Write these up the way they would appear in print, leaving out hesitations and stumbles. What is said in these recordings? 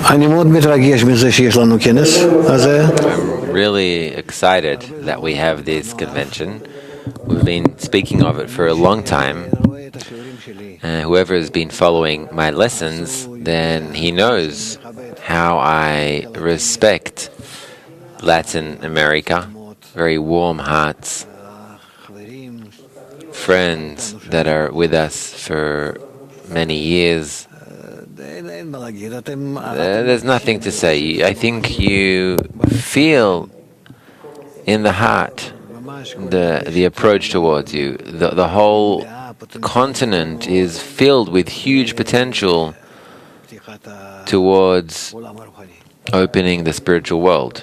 אני מאוד מתרגש מזה שיש לנו כנס הזה. I'm really excited that we have this convention. We've been speaking of it for a long time. Whoever has been following my lessons, then he knows how I respect Latin America. Very warm hearts, friends that are with us for many years. There's nothing to say. I think you feel in the heart the approach towards you. The whole continent is filled with huge potential towards opening the spiritual world.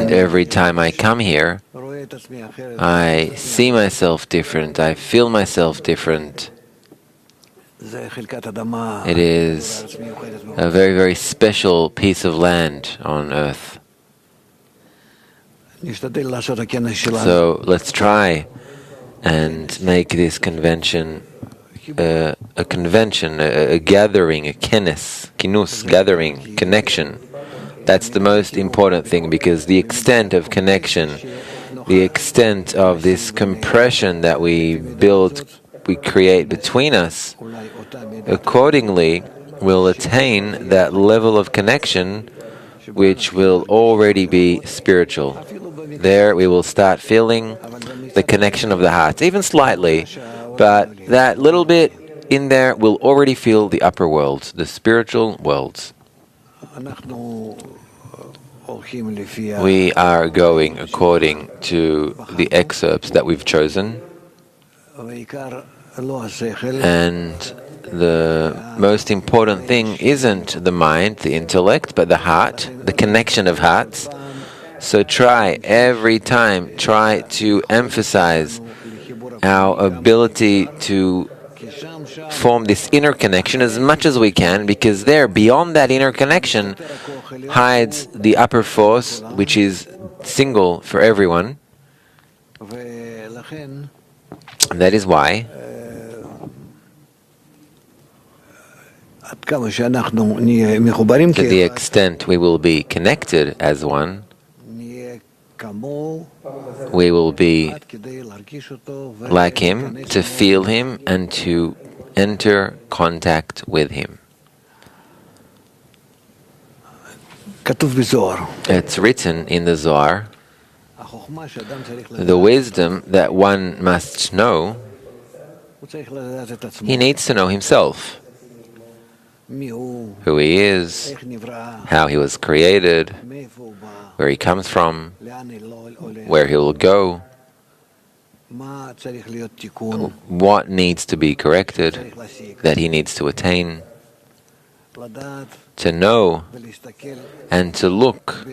And every time I come here, I see myself different. I feel myself different. It is a very, very special piece of land on earth. So let's try and make this convention a convention, a gathering, a kinus, gathering, connection. That's the most important thing, because the extent of connection, the extent of this compression that we create between us, accordingly will attain that level of connection which will already be spiritual. There we will start feeling the connection of the hearts, even slightly, but that little bit in there will already feel the upper worlds, the spiritual worlds. We are going according to the excerpts that we've chosen, and the most important thing isn't the mind, the intellect, but the heart, the connection of hearts. So every time, try to emphasize our ability to form this inner connection as much as we can, because there, beyond that inner connection, hides the upper force, which is single for everyone. And that is why, to the extent we will be connected as one, we will be like him, to feel him and to enter contact with him. It's written in the Zohar, the wisdom that one must know, he needs to know himself, who he is, how he was created, where he comes from, where he will go, what needs to be corrected, that he needs to attain, to know and to look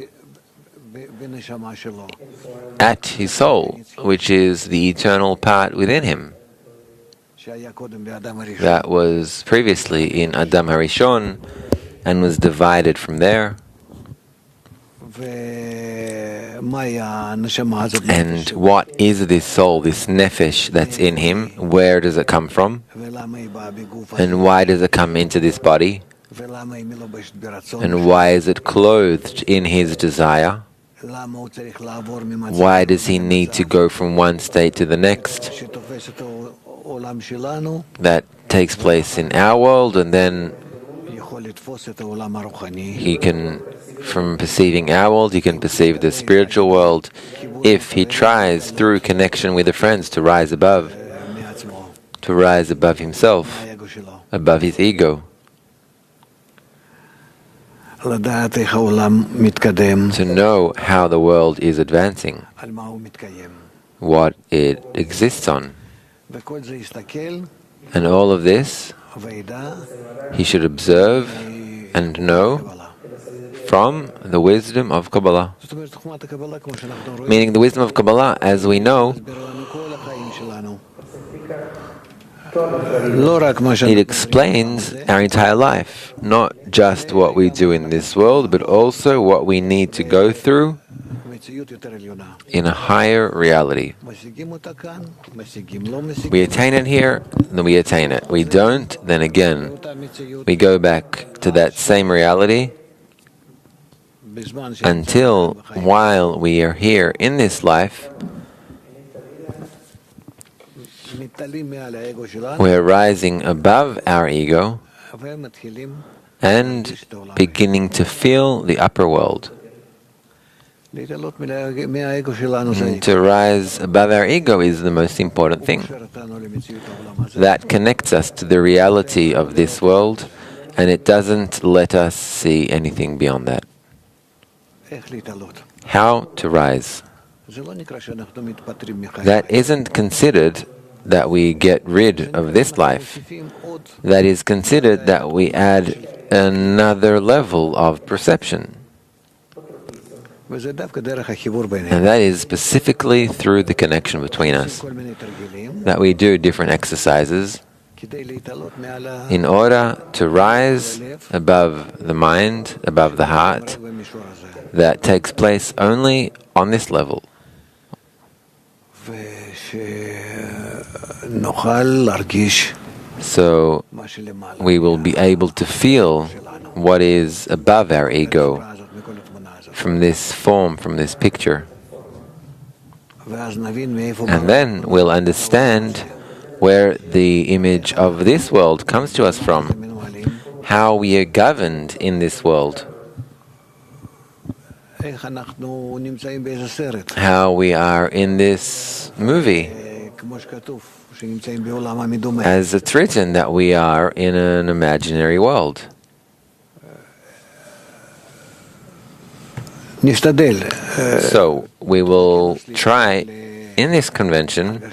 at his soul, which is the eternal part within him, that was previously in Adam Harishon and was divided from there. And what is this soul, this nefesh that's in him? Where does it come from? And why does it come into this body? And why is it clothed in his desire? Why does he need to go from one state to the next? That takes place in our world, and then he can, from perceiving our world, he can perceive the spiritual world if he tries through connection with the friends to rise above himself, above his ego. To know how the world is advancing, what it exists on. And all of this, he should observe and know from the wisdom of Kabbalah. Meaning the wisdom of Kabbalah, as we know, it explains our entire life, not just what we do in this world, but also what we need to go through in a higher reality. We attain it here, then we attain it. We don't, then again, we go back to that same reality until, while we are here in this life, we're rising above our ego and beginning to feel the upper world. To rise above our ego is the most important thing. That connects us to the reality of this world, and it doesn't let us see anything beyond that. How to rise. That isn't considered that we get rid of this life. That is considered that we add another level of perception. And that is specifically through the connection between us, that we do different exercises in order to rise above the mind, above the heart, that takes place only on this level. So we will be able to feel what is above our ego from this form, from this picture. And then we'll understand where the image of this world comes to us from, how we are governed in this world, how we are in this movie. As it's written that we are in an imaginary world. So we will try in this convention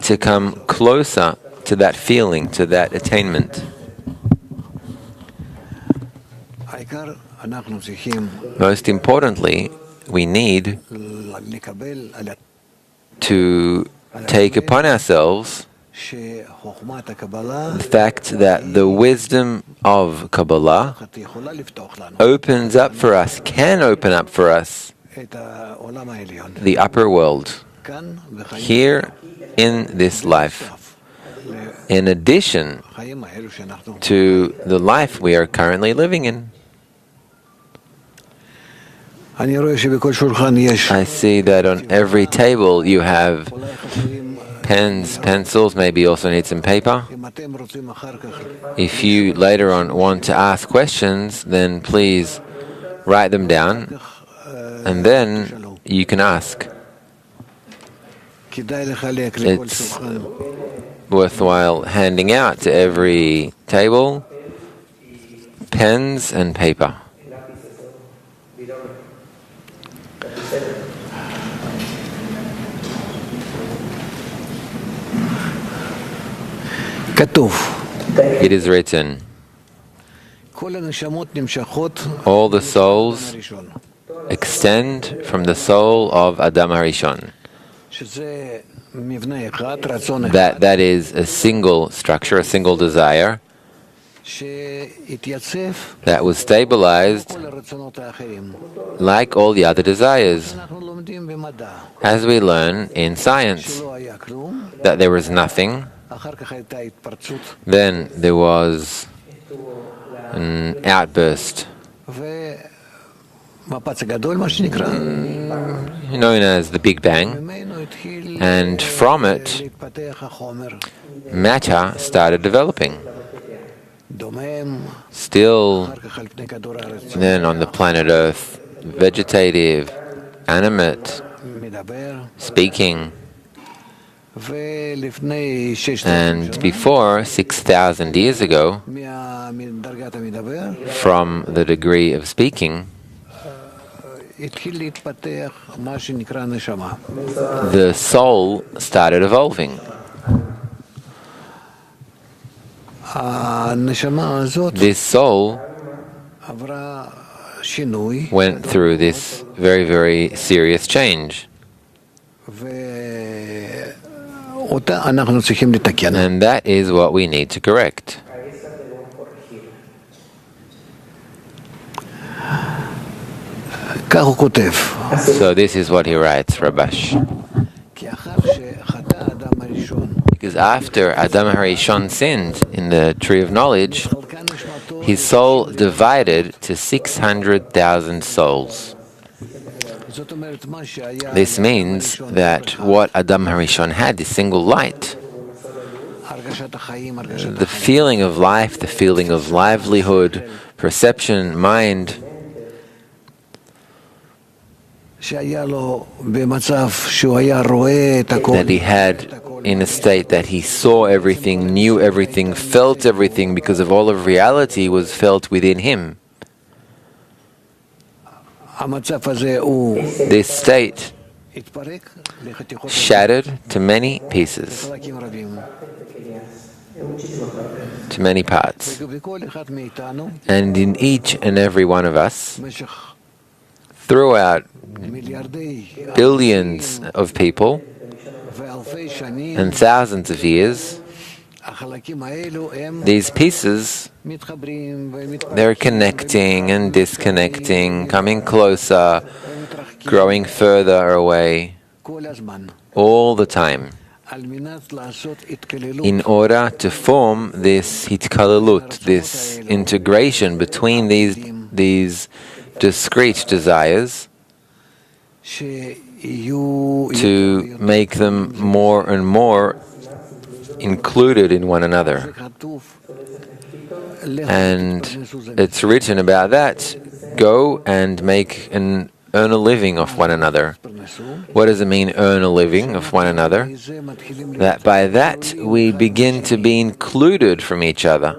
to come closer to that feeling, to that attainment. Most importantly, we need to take upon ourselves the fact that the wisdom of Kabbalah opens up for us, can open up for us, the upper world, here in this life, in addition to the life we are currently living in. I see that on every table you have pens, pencils, maybe also need some paper. If you later on want to ask questions, then please write them down, and then you can ask. It's worthwhile handing out to every table pens and paper. It is written, all the souls extend from the soul of Adam Harishon. That is a single structure, a single desire that was stabilized like all the other desires. As we learn in science, that there was nothing, then there was an outburst, known as the Big Bang, and from it, matter started developing. Still, then on the planet Earth, vegetative, animate, speaking. And before 6,000 years ago, from the degree of speaking, the soul started evolving. This soul went through this very, very serious change. And that is what we need to correct. כך הוא כותב. So this is what he writes, Rabash. כי אחר שחטא האדם הראשון, Because after Adam Harishon sinned in the tree of knowledge, חלקה נשמתו, his soul divided to 600,000 souls. זאת אומרת, מה שהיה This means that what Adam Harishon had, this single light, הרגשת החיים, הרגשת the feeling of life, the feeling of livelihood, perception, mind, שהיה לו במצב שהוא היה רואה את הכל, that he had in a state that he saw everything, knew everything, felt everything, because of all of reality was felt within him. המצב הזה הוא This state התפרק לחתיכות shattered to many pieces, חלקים רבים. to many parts. וכל אחד מאיתנו, And in each and every one of us, במשך throughout מיליארדי billions of people ואלפי שנים, and thousands of years, החלקים האלו הם these pieces, מתחברים they're connecting and disconnecting, coming closer, growing further away, כל הזמן. all the time, על מנת לעשות התקללות in order to form this hitkalalut, this integration between these discrete desires, שיהיו to make them more and more included in one another. כתוב And it's written about that, go and earn a living of one another. What does it mean, earn a living of one another? That by that we begin to be included from each other.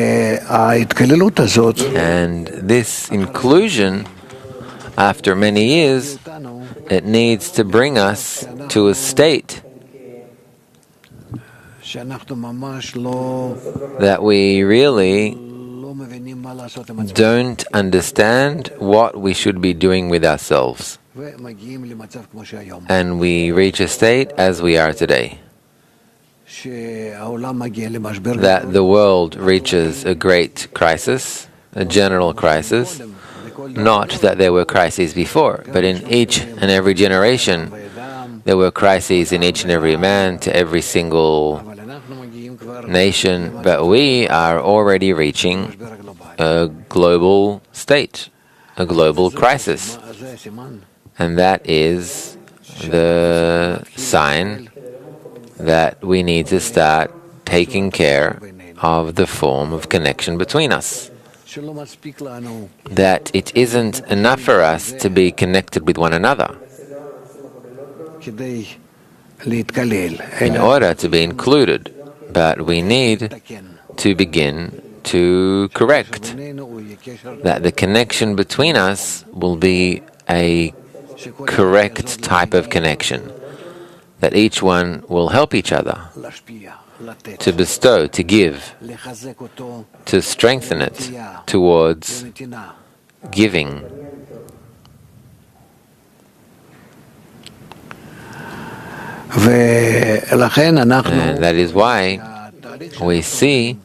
וההתקללות הזאת And this inclusion, after many years, it needs to bring us to a state שאנחנו ממש לא that we really מבינים מה לעשות עם עצמנו, don't understand what we should be doing with ourselves. ומגיעים למצב כמו שהיום, And we reach a state as we are today, שהעולם מגיע למשבר that the world reaches a great crisis, a general crisis. Not that there were crises before, but in each and every generation, there were crises in each and every man, to every single אבל אנחנו מגיעים כבר nation, but we are already reaching למשבר הגלובלי. a global state, a global crisis. זה הסימן And that is the sign that we need to start taking care of the form of connection between us. שלא מספיק לנו That it isn't enough for us to be connected with one another כדי להתקלל, in אלא order to be included, but we need לתקן. to begin to correct בינינו הוא יהיה קשר that the connection between us will be a שכל correct type of connection, that each one will help each other, להשפיע, לתת, to bestow, to give, לחזק אותו to strengthen it towards בנתינה. giving. ולכן אנחנו And that is why התהליך we see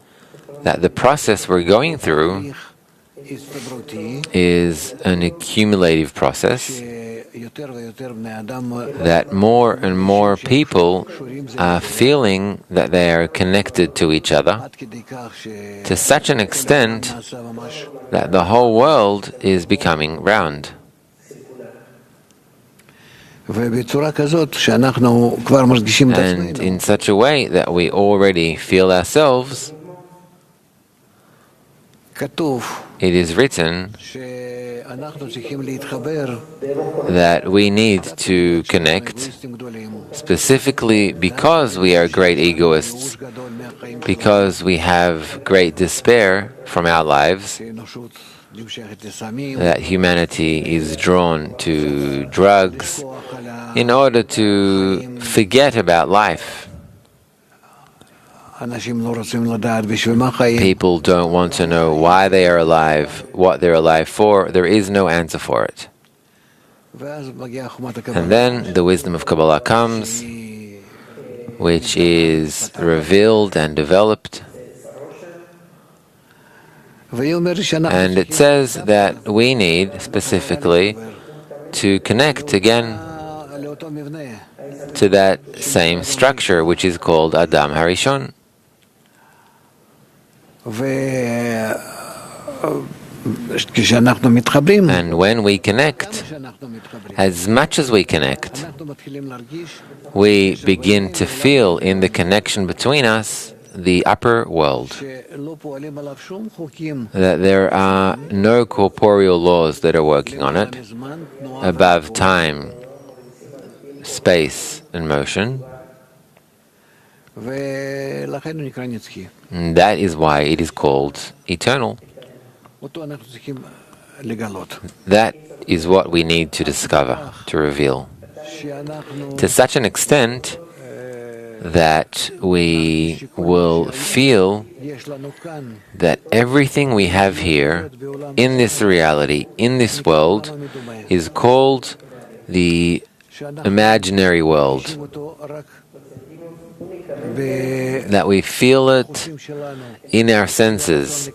that the process we're going through הסתברותי is an accumulative process, שיותר ויותר בני אדם that more and more people are feeling that they are connected to each other עד כדי כך to such an extent שנעשה ממש that the whole world is becoming round. ובצורה כזאת שאנחנו כבר מרגישים את And עצמנו in such a way that we already feel ourselves, כתוב it is written שאנחנו צריכים להתחבר that we need to connect, אגואיסטים גדולים, specifically because we are great egoists, ייאוש גדול מהחיים because we have great despair from our lives, שהאנושות נמשכת לסמים, that humanity is drawn to drugs כוח על in order to forget about life. האנשים לא רוצים לדעת בשביל מה חיים, People don't want to know why they are alive, what they're alive for. There is no answer for it. ואז מגיעה חוכמת And הקבלה, then the wisdom of Kabbalah comes, which is revealed and developed, And it says that we need specifically to connect again to that same structure, which is called Adam Harishon. And when we connect, as much as we connect, we begin to feel in the connection between us the upper world, that there are no corporeal laws that are working on it, above time, space, and motion. And that is why it is called eternal. That is what we need to discover, to reveal, to such an extent that we will feel that everything we have here in this reality, in this world, is called the imaginary world, that we feel it in our senses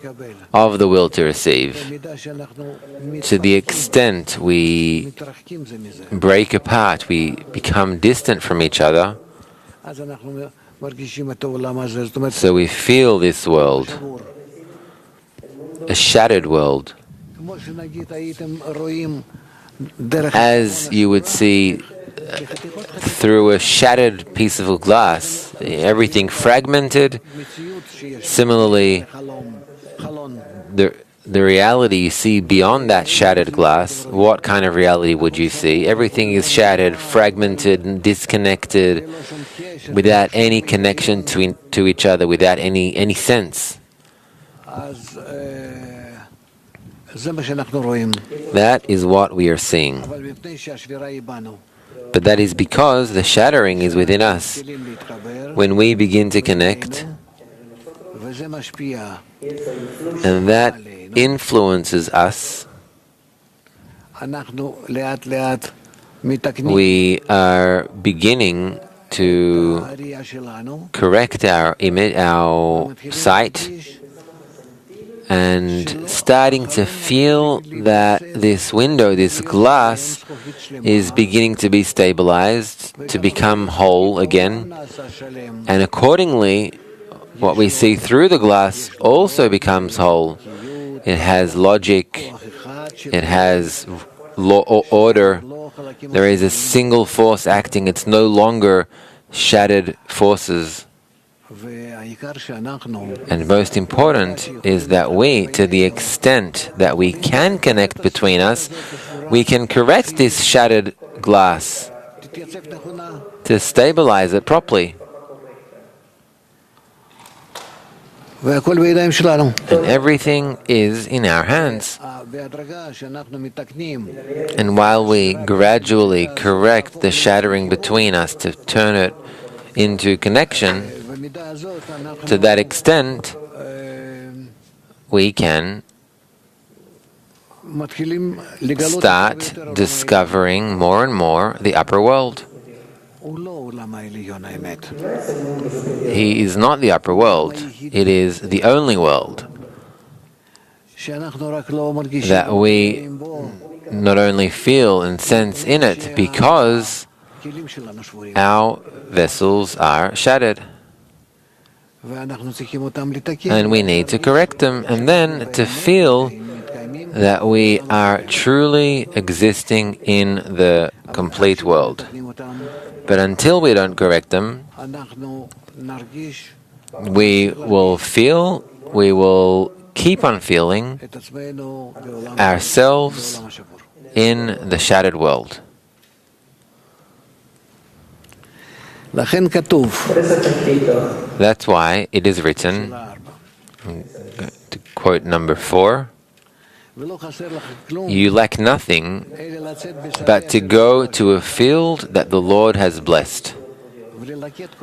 of the will to receive. To the extent we break apart, we become distant from each other, so we feel this world, a shattered world, as you would see through a shattered piece of glass, everything fragmented. Similarly, the reality you see beyond that shattered glass, what kind of reality would you see? Everything is shattered, fragmented, and disconnected, without any connection to each other, without any sense. That is what we are seeing. But that is because the shattering is within us. When we begin to connect, and that influences us, we are beginning to correct our image, our sight, and starting to feel that this window, this glass, is beginning to be stabilized, to become whole again. And accordingly, what we see through the glass also becomes whole. It has logic, it has order. There is a single force acting. It's no longer shattered forces. And most important is that we, to the extent that we can connect between us, we can correct this shattered glass to stabilize it properly. And everything is in our hands. And while we gradually correct the shattering between us to turn it into connection, to that extent, we can start discovering more and more the upper world. He is not the upper world. It is the only world that we not only feel and sense in it because our vessels are shattered. And we need to correct them, and then to feel that we are truly existing in the complete world. But until we don't correct them, we will keep on feeling ourselves in the shattered world. That's why it is written, to quote number 4, "You lack nothing but to go to a field that the Lord has blessed,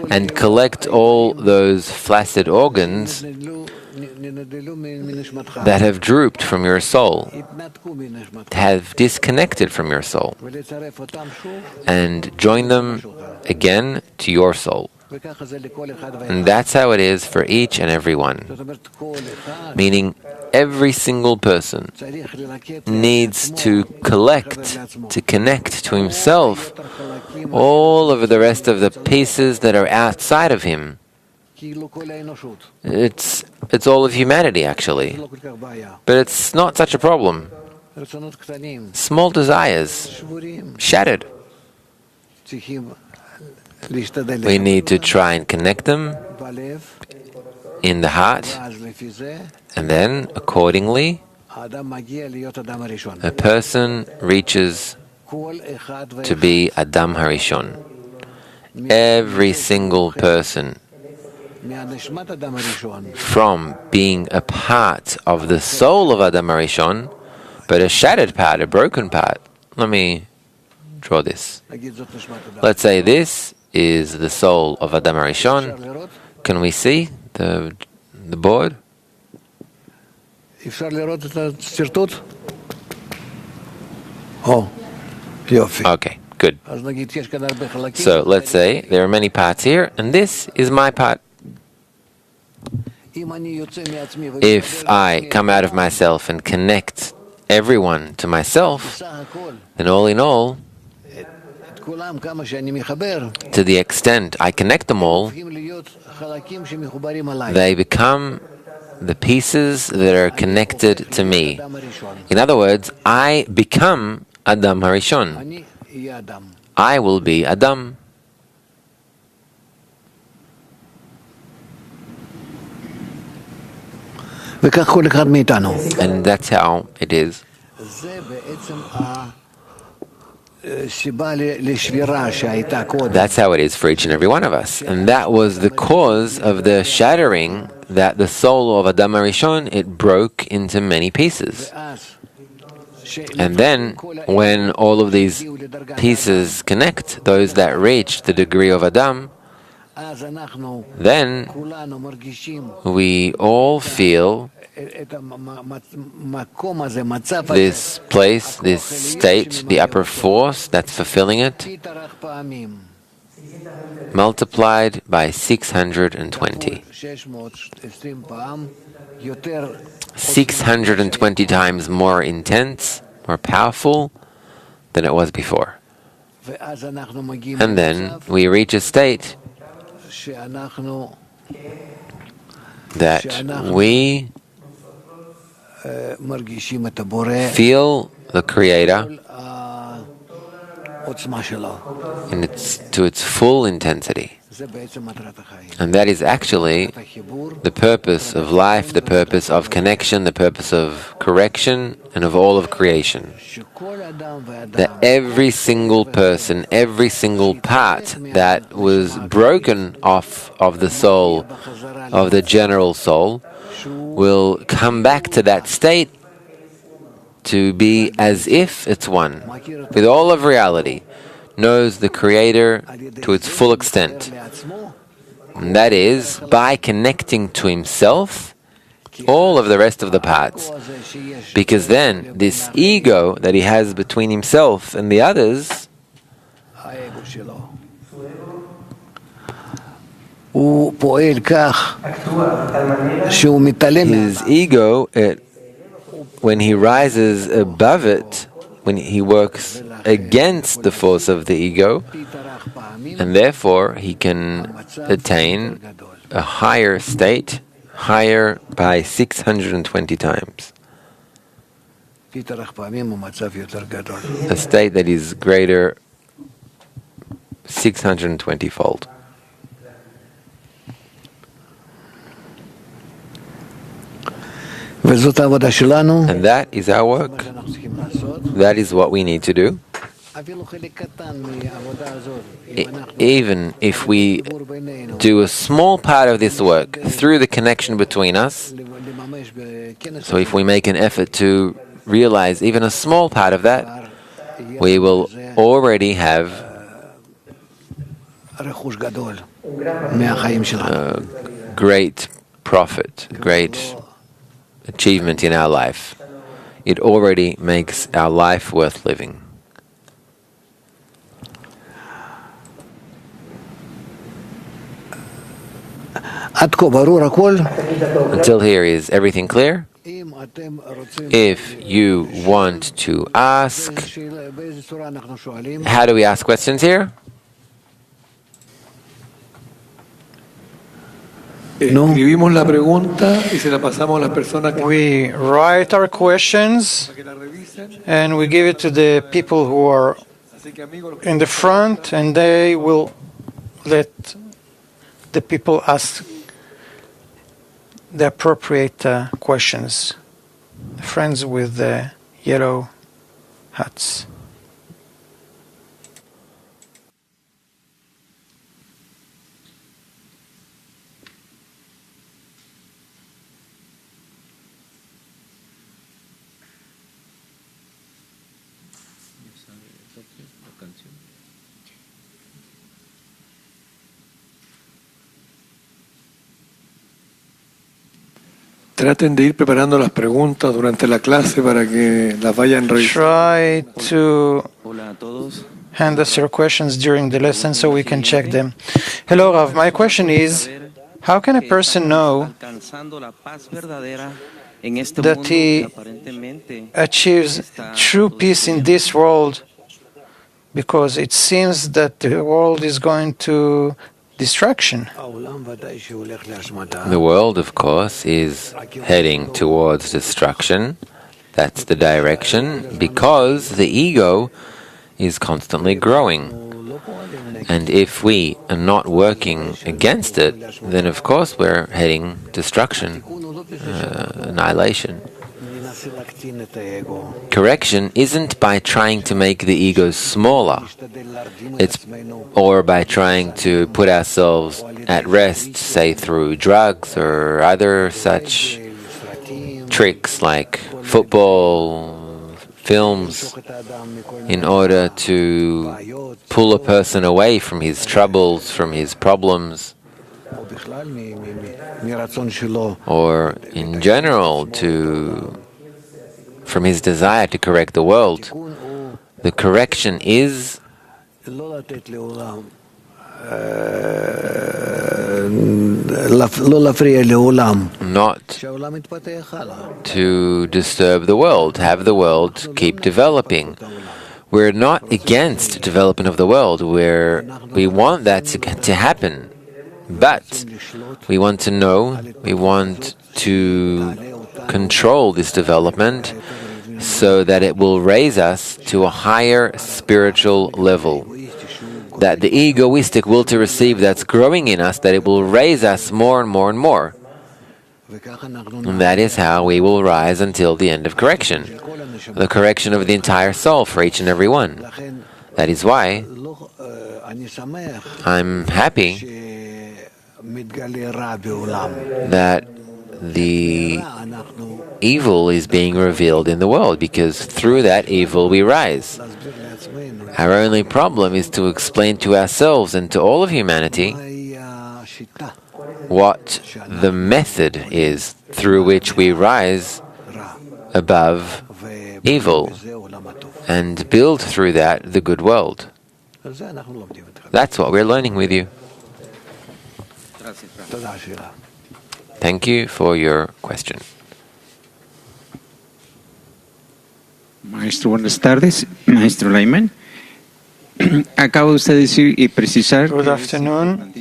and collect all those flaccid organs that have drooped from your soul, have disconnected from your soul, and join them again to your soul." And that's how it is for each and every one. Meaning, every single person needs to collect, to connect to himself all of the rest of the pieces that are outside of him. It's all of humanity, actually. But it's not such a problem. Small desires, shattered. We need to try and connect them in the heart, and then, accordingly, a person reaches to be Adam Harishon. Every single person, from being a part of the soul of Adam Harishon, but a shattered part, a broken part. Let me draw this. Let's say this is the soul of Adam Harishon. Can we see the board? Okay, good. So let's say there are many parts here, and this is my part. If I come out of myself and connect everyone to myself, then all in all, to the extent I connect them all, they become the pieces that are connected to me. In other words, I become Adam Harishon. I will be Adam. And that's how it is. That's how it is for each and every one of us. And that was the cause of the shattering, that the soul of Adam Harishon, it broke into many pieces. And then, when all of these pieces connect, those that reach the degree of Adam, then we all feel this place, this state, the upper force that's fulfilling it, multiplied by 620. 620 times more intense, more powerful than it was before. And then we reach a state that we feel the Creator to its full intensity. And that is actually the purpose of life, the purpose of connection, the purpose of correction, and of all of creation. That every single person, every single part that was broken off of the soul, of the general soul, will come back to that state to be as if it's one, with all of reality, knows the Creator to its full extent. And that is by connecting to himself all of the rest of the parts. Because then this ego that he has between himself and the others, his ego, when he rises above it, when he works against the force of the ego, and therefore he can attain a higher state, higher by 620 times. A state that is greater 620-fold. And that is our work. That is what we need to do. Even if we do a small part of this work through the connection between us, so if we make an effort to realize even a small part of that, we will already have great profit, great achievement in our life. It already makes our life worth living. Until here, is everything clear? If you want to ask, how do we ask questions here? Escribimos la pregunta y se la pasamos a las personas We write our questions que la revisen. and we give it to the people who are Así que amigos, in the front, and they will let the people ask the appropriate questions. Friends with the yellow hats. traten de ir preparando las preguntas durante la clase para que las vayan revisando. Try to hand us your questions during the lesson so we can check them. Hello, Rav. My question is, how can a person know that he achieves true peace in this world, because it seems that the world is going to destruction? The world, of course, is heading towards destruction. That's the direction, because the ego is constantly growing. And if we are not working against it, then of course we're heading destruction, annihilation. Correction isn't by trying to make the ego smaller, or by trying to put ourselves at rest, say through drugs or other such tricks like football, films, in order to pull a person away from his troubles, from his problems, or in general from his desire to correct the world. The correction is not to disturb the world, have the world keep developing. We're not against development of the world, we want that to happen. But we want to know, we want to control this development so that it will raise us to a higher spiritual level. That the egoistic will to receive that's growing in us, that it will raise us more and more and more. And that is how we will rise until the end of correction. The correction of the entire soul for each and every one. That is why I'm happy that the evil is being revealed in the world, because through that evil we rise. Our only problem is to explain to ourselves and to all of humanity what the method is through which we rise above evil and build through that the good world. That's what we're learning with you. Thank you for your question. Maestro, buenas tardes. Maestro Lyman. Acaba usted de decir y precisar. Good afternoon.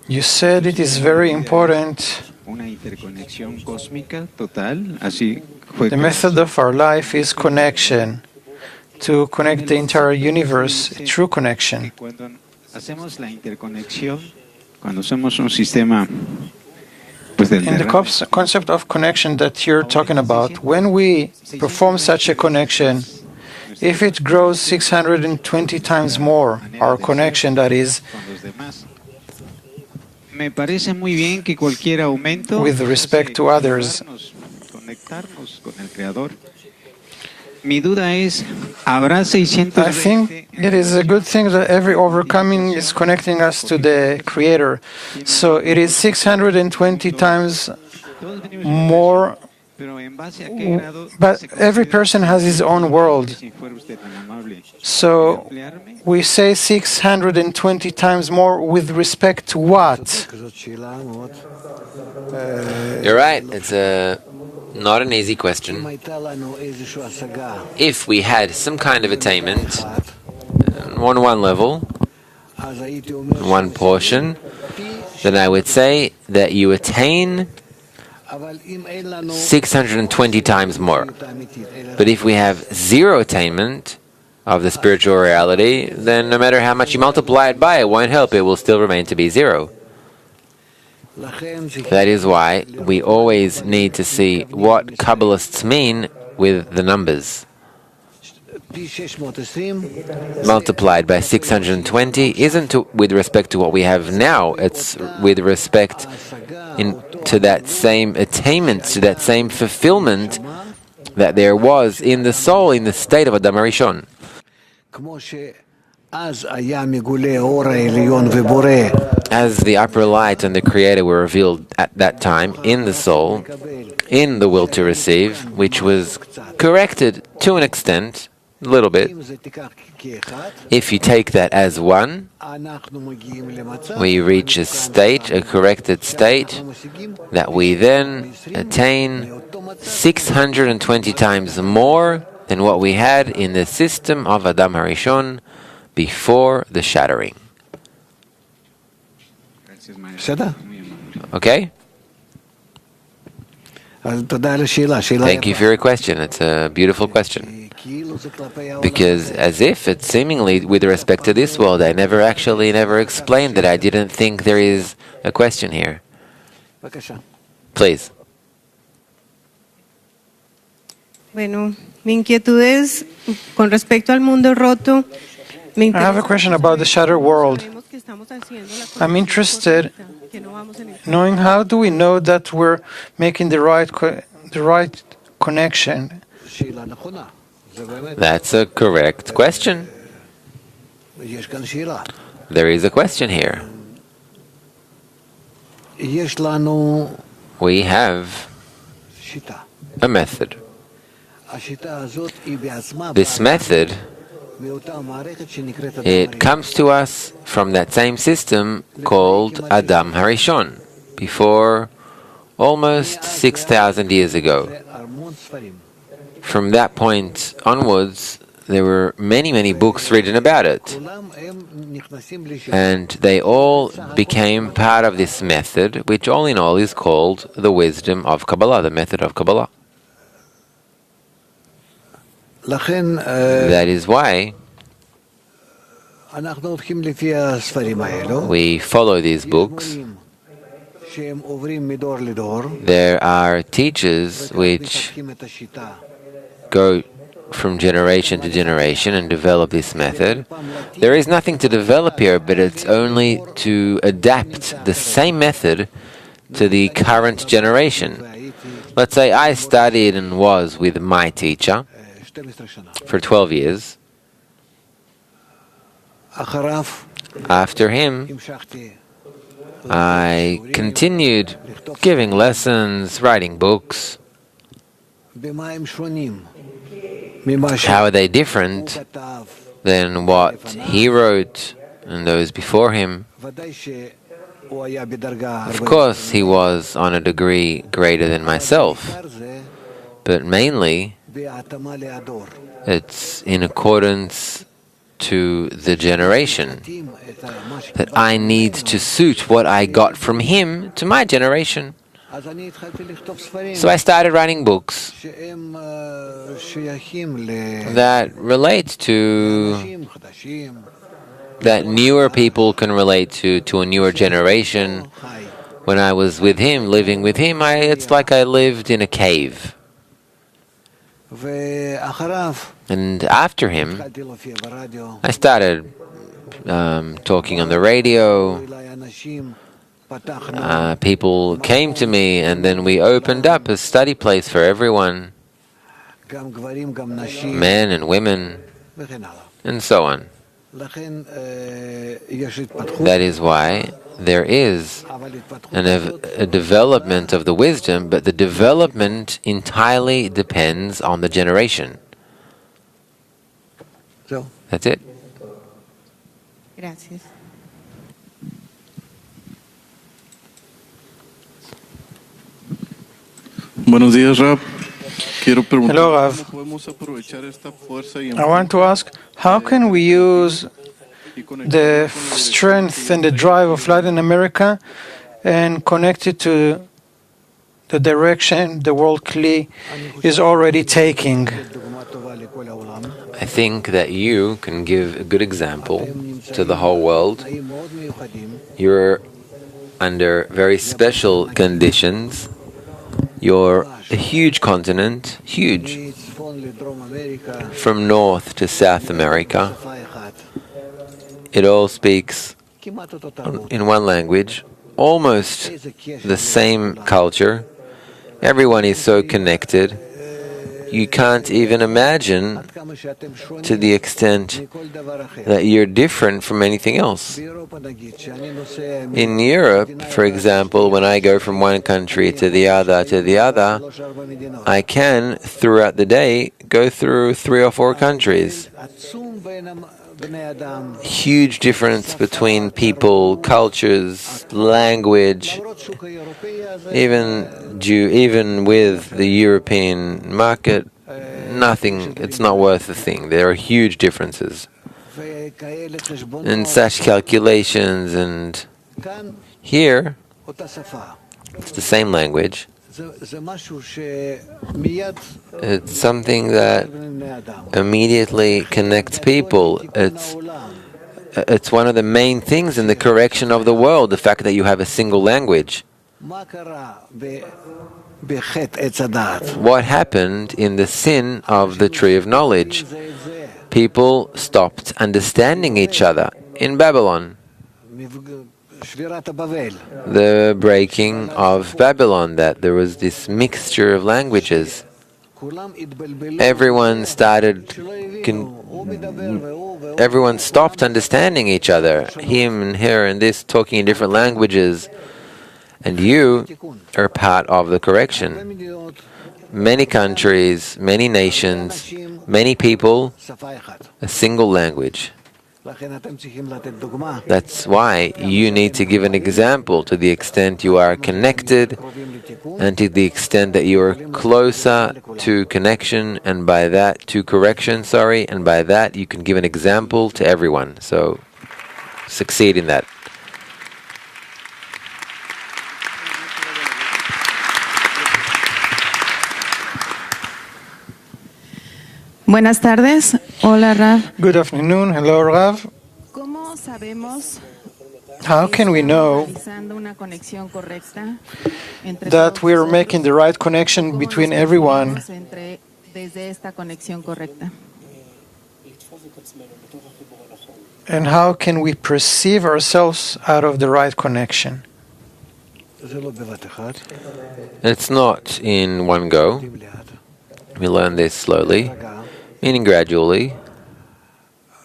You said it is very important. Una interconexión cósmica total, así fue. The method of our life is connection, to connect the entire universe, a true connection. Cuando hacemos la interconexión, cuando somos un sistema, pues del In the concept of connection that you're talking about, when we perform such a connection, if it grows 620 times more, our connection, that is, me parece muy bien que cualquier aumento with respect to others. Conectarnos con el Creador. Mi duda es, ¿habrá 620? I think it is a good thing that every overcoming is connecting us to the Creator. So it is 620 times more. But every person has his own world. So we say 620 times more with respect to what? You're right. It's a Not an easy question. If we had some kind of attainment on one level, one portion, then I would say that you attain 620 times more. But if we have zero attainment of the spiritual reality, then no matter how much you multiply it by, it won't help. It will still remain to be zero. That is why we always need to see what Kabbalists mean with the numbers. Multiplied by 620 isn't with respect to what we have now, it's with respect to that same attainment, to that same fulfillment that there was in the soul in the state of Adam HaRishon. As the upper light and the Creator were revealed at that time in the soul, in the will to receive, which was corrected to an extent, a little bit. If you take that as one, we reach a state, a corrected state, that we then attain 620 times more than what we had in the system of Adam HaRishon before the shattering. Okay? Thank you for your question. It's a beautiful question. Because as if it's seemingly with respect to this world, I never explained that I didn't think there is a question here. Please. Bueno, mi inquietud es con respecto al mundo roto. I have a question about the shattered world. I'm interested knowing how do we know that we're making the right connection. That's a correct question. There is a question here. We have a method. This method, it comes to us from that same system called Adam HaRishon, before almost 6,000 years ago. From that point onwards, there were many books written about it. And they all became part of this method, which all in all is called the wisdom of Kabbalah, the method of Kabbalah. That is why we follow these books. There are teachers which go from generation to generation and develop this method. There is nothing to develop here, but it's only to adapt the same method to the current generation. Let's say I studied and was with my teacher for 12 years. After him, I continued giving lessons, writing books. How are they different than what he wrote and those before him? Of course, he was on a degree greater than myself, but mainly it's in accordance to the generation, that I need to suit what I got from him to my generation. So I started writing books that relate to, that newer people can relate to a newer generation. When I was with him, living with him, it's like I lived in a cave. And after him, I started talking on the radio. People came to me, and then we opened up a study place for everyone, men and women, and so on. That is why there is a development of the wisdom, but the development entirely depends on the generation. That's it. Gracias. Buenos días, Rab. Quiero preguntar, Hello, Rav. ¿cómo podemos aprovechar esta fuerza y I want to ask, how can we use the strength and the drive of Latin America and connect it to the direction the world Kli is already taking? I think that you can give a good example to the whole world. You're under very special conditions. You're a huge continent, huge, from North to South America. It all speaks in one language, almost the same culture. Everyone is so connected. You can't even imagine to the extent that you're different from anything else. In Europe, for example, when I go from one country to the other, I can, throughout the day, go through 3 or 4 countries. Huge difference between people, cultures, language. Even with the European market, nothing, it's not worth a thing. There are huge differences. And such calculations, and here, it's the same language. It's something that immediately connects people. It's one of the main things in the correction of the world, the fact that you have a single language. What happened in the sin of the tree of knowledge? People stopped understanding each other in Babylon. The breaking of Babylon, that there was this mixture of languages. Everyone stopped understanding each other, him and her and this, talking in different languages. And you are part of the correction. Many countries, many nations, many people, a single language. That's why you need to give an example to the extent you are connected and to the extent that you are closer to connection and by that to correction, and by that you can give an example to everyone. So succeed in that. Buenas tardes. Hola, Rav. Good afternoon. Hello, Rav. ¿Cómo sabemos How can we know realizando una conexión correcta entre that todos we're nosotros? making the right connection ¿Cómo between nos everyone? percibimos desde esta conexión correcta? And how can we perceive ourselves out of the right connection? It's not in one go. We learn this slowly, meaning gradually.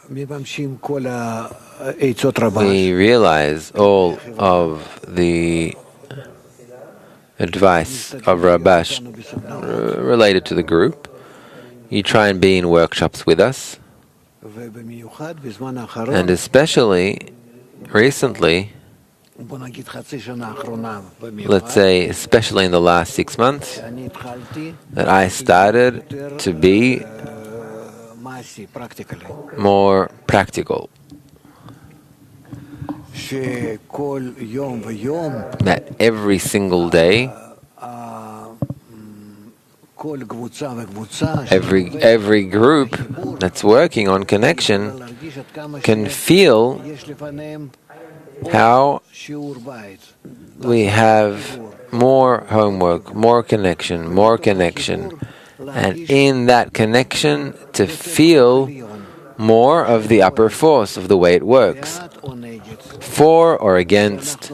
We realize all of the advice of Rabash related to the group. You try and be in workshops with us. And especially recently, let's say especially in the last 6 months, that I started to be more practical. That every single day, every group that's working on connection can feel how we have more homework, more connection, and in that connection to feel more of the upper force of the way it works, for or against,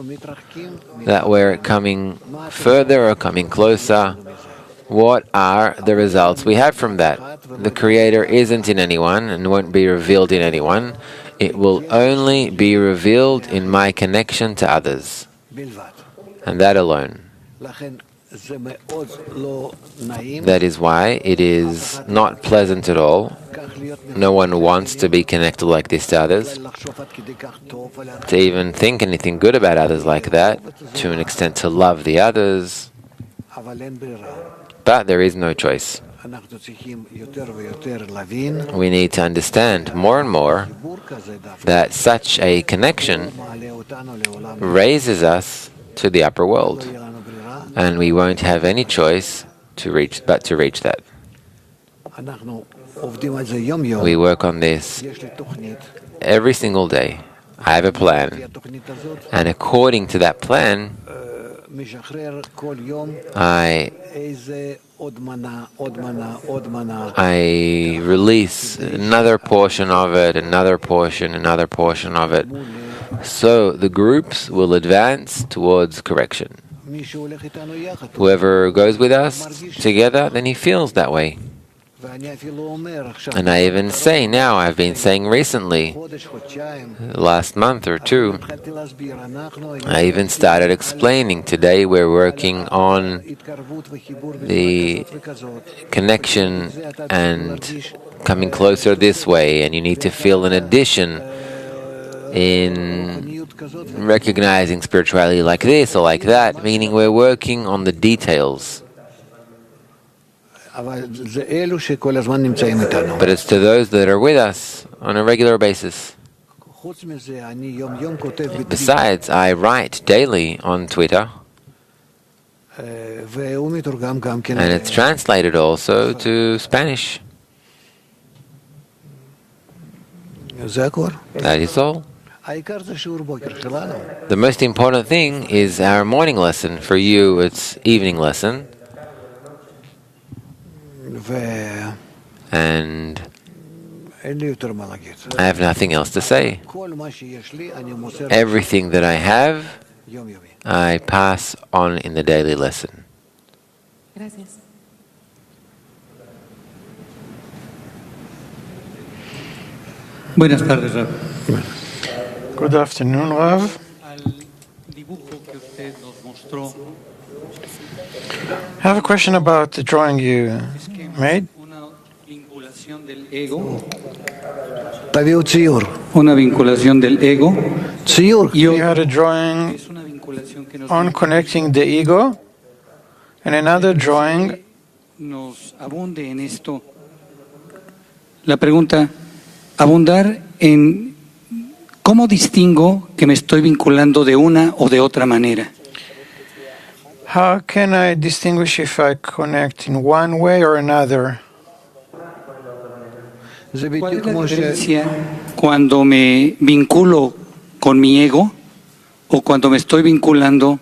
that we're coming further or coming closer. What are the results we have from that? The Creator isn't in anyone and won't be revealed in anyone. It will only be revealed in my connection to others, and that alone. That is why it is not pleasant at all. No one wants to be connected like this to others, to even think anything good about others like that, to an extent to love the others. אבל אין ברירה. But there is no choice. אנחנו צריכים יותר ויותר להבין, We need to understand more and more חיבור כזה דווקא that such a connection מעלה אותנו לעולם, raises us to the upper לא world, יהיה לנו ברירה. and we won't have any choice but to reach that. אנחנו עובדים על זה יום יום. We work on this יש לי תוכנית, every single day. I have a לפי plan, התוכנית הזאת, and according to that plan, משחרר כל יום I איזה עוד מנה, עוד מנה, עוד מנה. I release another portion of it, another portion of it. So the groups will advance towards correction. מי שהולך איתנו יחד. Whoever goes with us together, then he feels that way. ואני אפילו אומר עכשיו, And I even say now, I've been saying recently, חודש, חודשיים, last month or two, התחלתי להסביר, אנחנו I even started explaining today we're working on התקרבות וחיבור the כזאת וכזאת. connection and coming closer this way, and you need to feel an addition in רוחניות כזאת, recognizing spirituality like this or like that, meaning we're working on the details. אבל זה אלו שכל הזמן נמצאים איתנו. But it's to those that are with us on a regular basis. חוץ מזה, אני יום יום כותב בטוויטר, Besides, I write daily on Twitter, והוא מתורגם גם כן. and it's translated also to Spanish. זה הכל. That is all. העיקר זה שיעור בוקר שלנו. The most important thing is our morning lesson. For you, it's evening lesson. ואין And לי יותר מה להגיד. I have nothing else to say. כל מה שיש לי, אני מוסר Everything that I have, יומיומי. I pass on in the daily lesson. Gracias. Buenas tardes, Rab. Good afternoon, Rav. Al dibujo que usted nos mostró, I have a question about the drawing you made. una vinculación del ego, תביאו ציור. una vinculación del ego, ציור. y You had a drawing es una vinculación que on connecting the ego, and another drawing nos abunde en esto. La pregunta, abundar en cómo distingo que me estoy vinculando de una o de otra manera. how can I distinguish if I connect in one way or another? זה ¿Cuál בדיוק es la כמו ש... diferencia cuando me vinculo con mi ego o cuando me estoy vinculando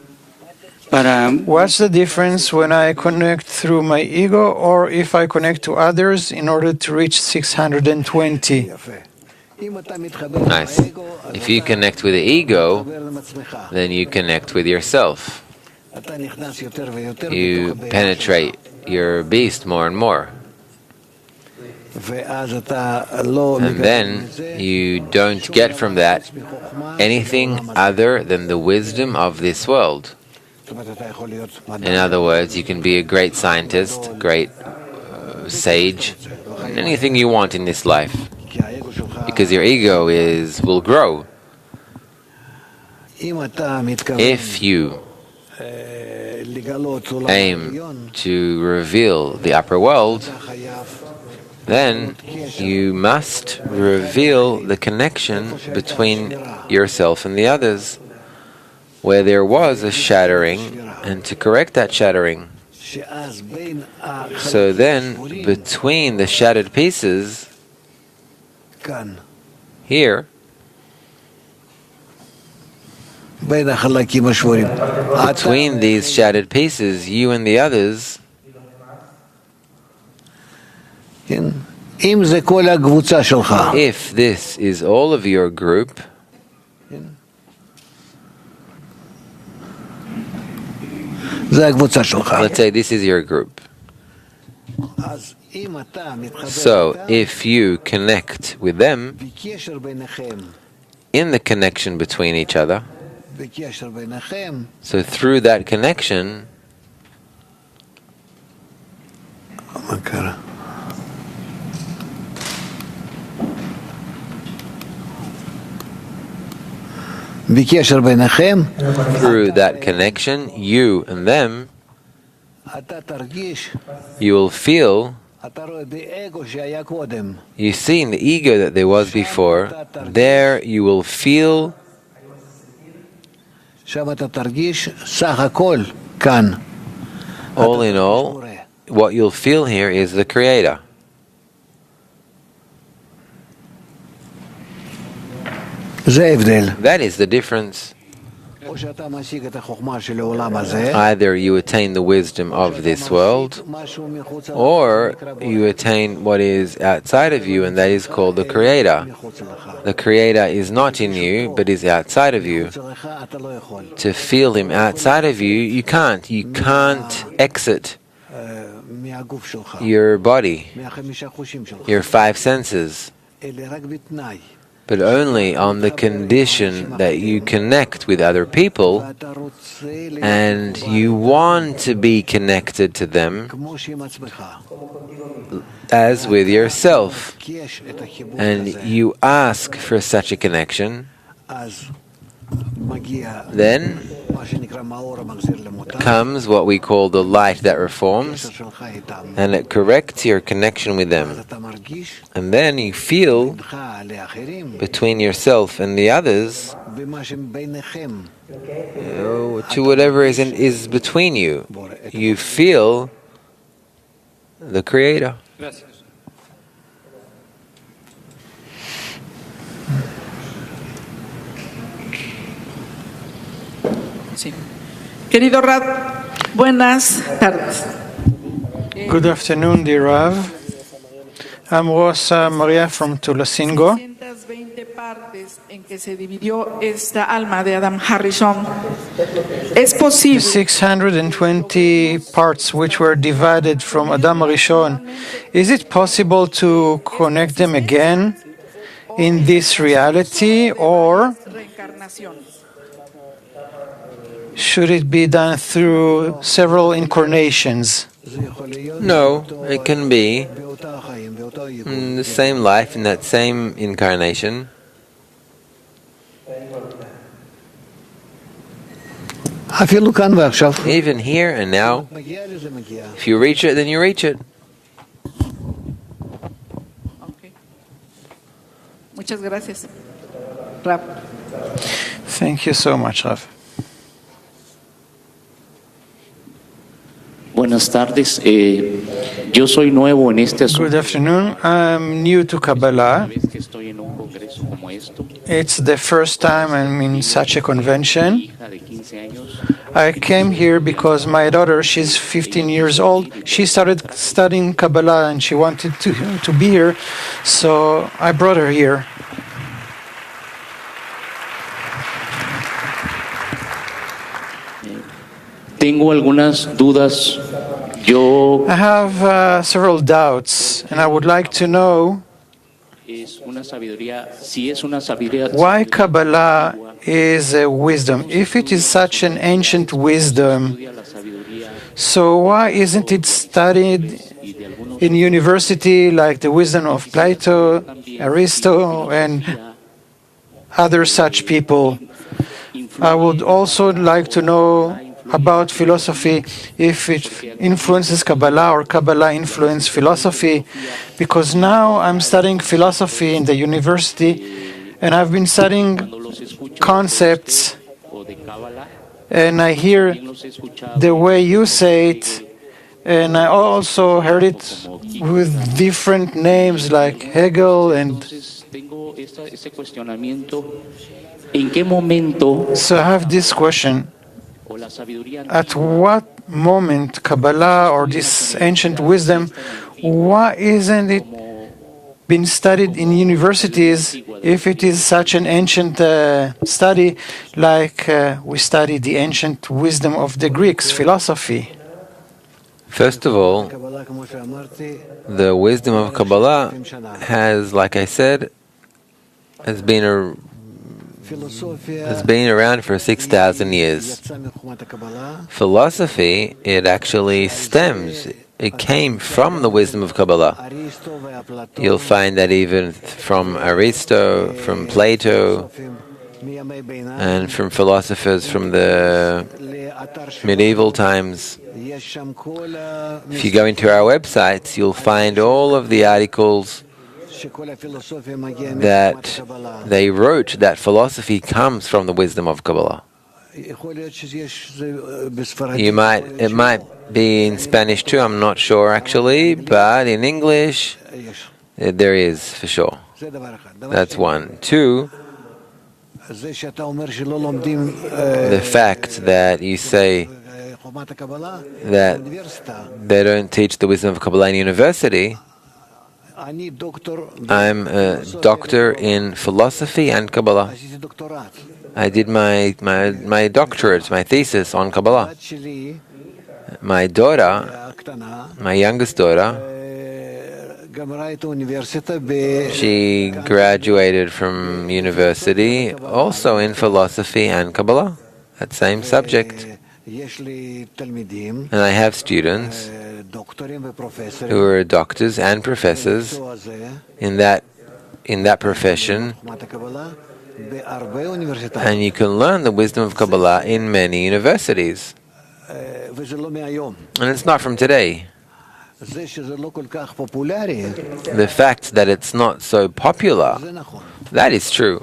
para What's the difference when I connect through my ego or if I connect to others in order to reach 620? יפה. אם אתה מתחבר Nice. לאגו, אז If you connect with the ego, מתחבר עם עצמך. then you connect with yourself. אתה נכנס יותר ויותר You בתוך הבעיה penetrate your beast more and more. שלך. ואז אתה לא And מגלה then מזה you don't get from that מחוכמה, anything מעולם הזה. other than the wisdom of this world. זאת אומרת, אתה יכול להיות In מדען, other words, you can be a great scientist, great sage, anything you want in this life, כי האגו שלך, because your ego will grow. אם אתה מתכוון If you לגלות עולם aim העליון, to reveal the upper world, אתה חייב then you must reveal the connection between yourself and the others, where there was a shattering, and to correct that shattering. שאז בין So then, between the shattered pieces, כאן, here, בין החלקים השבורים, between these shattered pieces, you and the others, כן? אם זה כל הקבוצה שלך, if this is all of your group, זה הקבוצה שלך. let's say this is your group. אז אם אתה מתחבר So, איתם, if you connect with them, בקשר ביניכם, in the connection between each other, בקשר ביניכם, so through that connection, מה קרה? בקשר ביניכם, through that connection, you and them, אתה תרגיש, you will feel, אתה רואה באגו שהיה קודם, you see in the ego that there was before, there you will feel, שם אתה תרגיש סך הכל כאן. all in all, what you'll feel here is the Creator. זה ההבדל. That is the difference. או שאתה משיג את החוכמה של העולם הזה, Either you attain the wisdom of this world, משהו מחוץ or you attain what is outside of you, and that is called the Creator. מחוץ לך. The Creator is not in you, but is outside of you. אצלך אתה לא יכול. To feel Him outside of you, you can't. You can't exit מהגוף שלך, your body, מהחמישה חושים שלך. your five senses, אלה רק בתנאי. but only on the condition that you connect with other people ואתה רוצה and you want to be connected to them כמו שעם עצמך. as with yourself, כי יש את החיבור and הזה. you ask for such a connection, אז מגיע then מה שנקרא מאור המחזיר למותם. comes what we call the light that reforms, הקשר שלך איתם. and it corrects your connection with אז them. אתה מרגיש And then you feel בינך לאחרים, between yourself and the others במה שביניכם. to whatever is between you. You feel the Creator. Sí. Querido Rab, buenas tardes. Good afternoon, dear Rav. I'm Rosa Maria from Tulacingo. 120 partes en que se dividió esta alma de Adam Harrison. Es The posible 620 parts which were divided from Adam Rishon, is it possible to connect them again in this reality, or reencarnación. should it be done through several incarnations? זה יכול להיות No, it can be באותה החיים, באותו ייחוד. in the same life, in that same incarnation. אפילו כאן ועכשיו. Even here and now, מגיע לזה מגיע. if you reach it, then you reach it. Okay. Muchas gracias. Rab. Thank you so much, Rav. Buenas tardes. Yo soy nuevo en este asunto. Good afternoon. I'm new to Kabbalah. Vez que estoy en un congreso como esto, It's the first time I'm in such a convention. hija de 15 años, I came here because my daughter, she's 15 years old. She started studying Kabbalah and she wanted to be here, so I brought her here. tengo algunas dudas. Yo I have several doubts, and I would like to know es una sabiduría, si es una sabiduría, why Kabbalah is a wisdom. If it is such an ancient wisdom, estudia la sabiduría so why isn't it studied y de algunos in university like the wisdom of Plato, Aristotle, and other such people? I would also like to know about philosophy, if it influences Kabbalah or Kabbalah influence philosophy, because now I'm studying philosophy in the university and I've been studying los escucho concepts o de Cábala, and I hear los he escuchado the way you say it, and I also heard it with different names like Hegel, and entonces tengo ese cuestionamiento. ¿En qué momento so I have this question. o la sabiduría At what moment Kabbalah or this ancient wisdom, why isn't it been studied in universities if it is such an ancient study like we study the ancient wisdom of the Greeks, philosophy? First of all, קבלה, כמו שאמרתי, the wisdom of Kabbalah has, like I said, has been פילוסופיה around for 6,000 years. יצאה מחוכמת הקבלה, Philosophy, it actually stems, it came from the wisdom of Kabbalah. אריסטו ואפלטון, You'll find that even from Aristo, from Plato, מימי ביניים, and from philosophers from the לאתר שלו medieval times. יש If you go into our websites, you'll find all of the articles that they wrote that philosophy comes from the wisdom of Kabbalah. It might be in Spanish too, I'm not sure actually, but in English there is for sure. That's one. Two, the fact that you say that they don't teach the wisdom of Kabbalah in university. I'm a doctor in philosophy and Kabbalah. I did my doctorate, my thesis on Kabbalah. My daughter, my youngest daughter, she graduated from university also in philosophy and Kabbalah, that same subject. And I have students who are doctors and professors in that profession, and you can learn the wisdom of Kabbalah in many universities. And it's not from today. The fact that it's not so popular, that is true.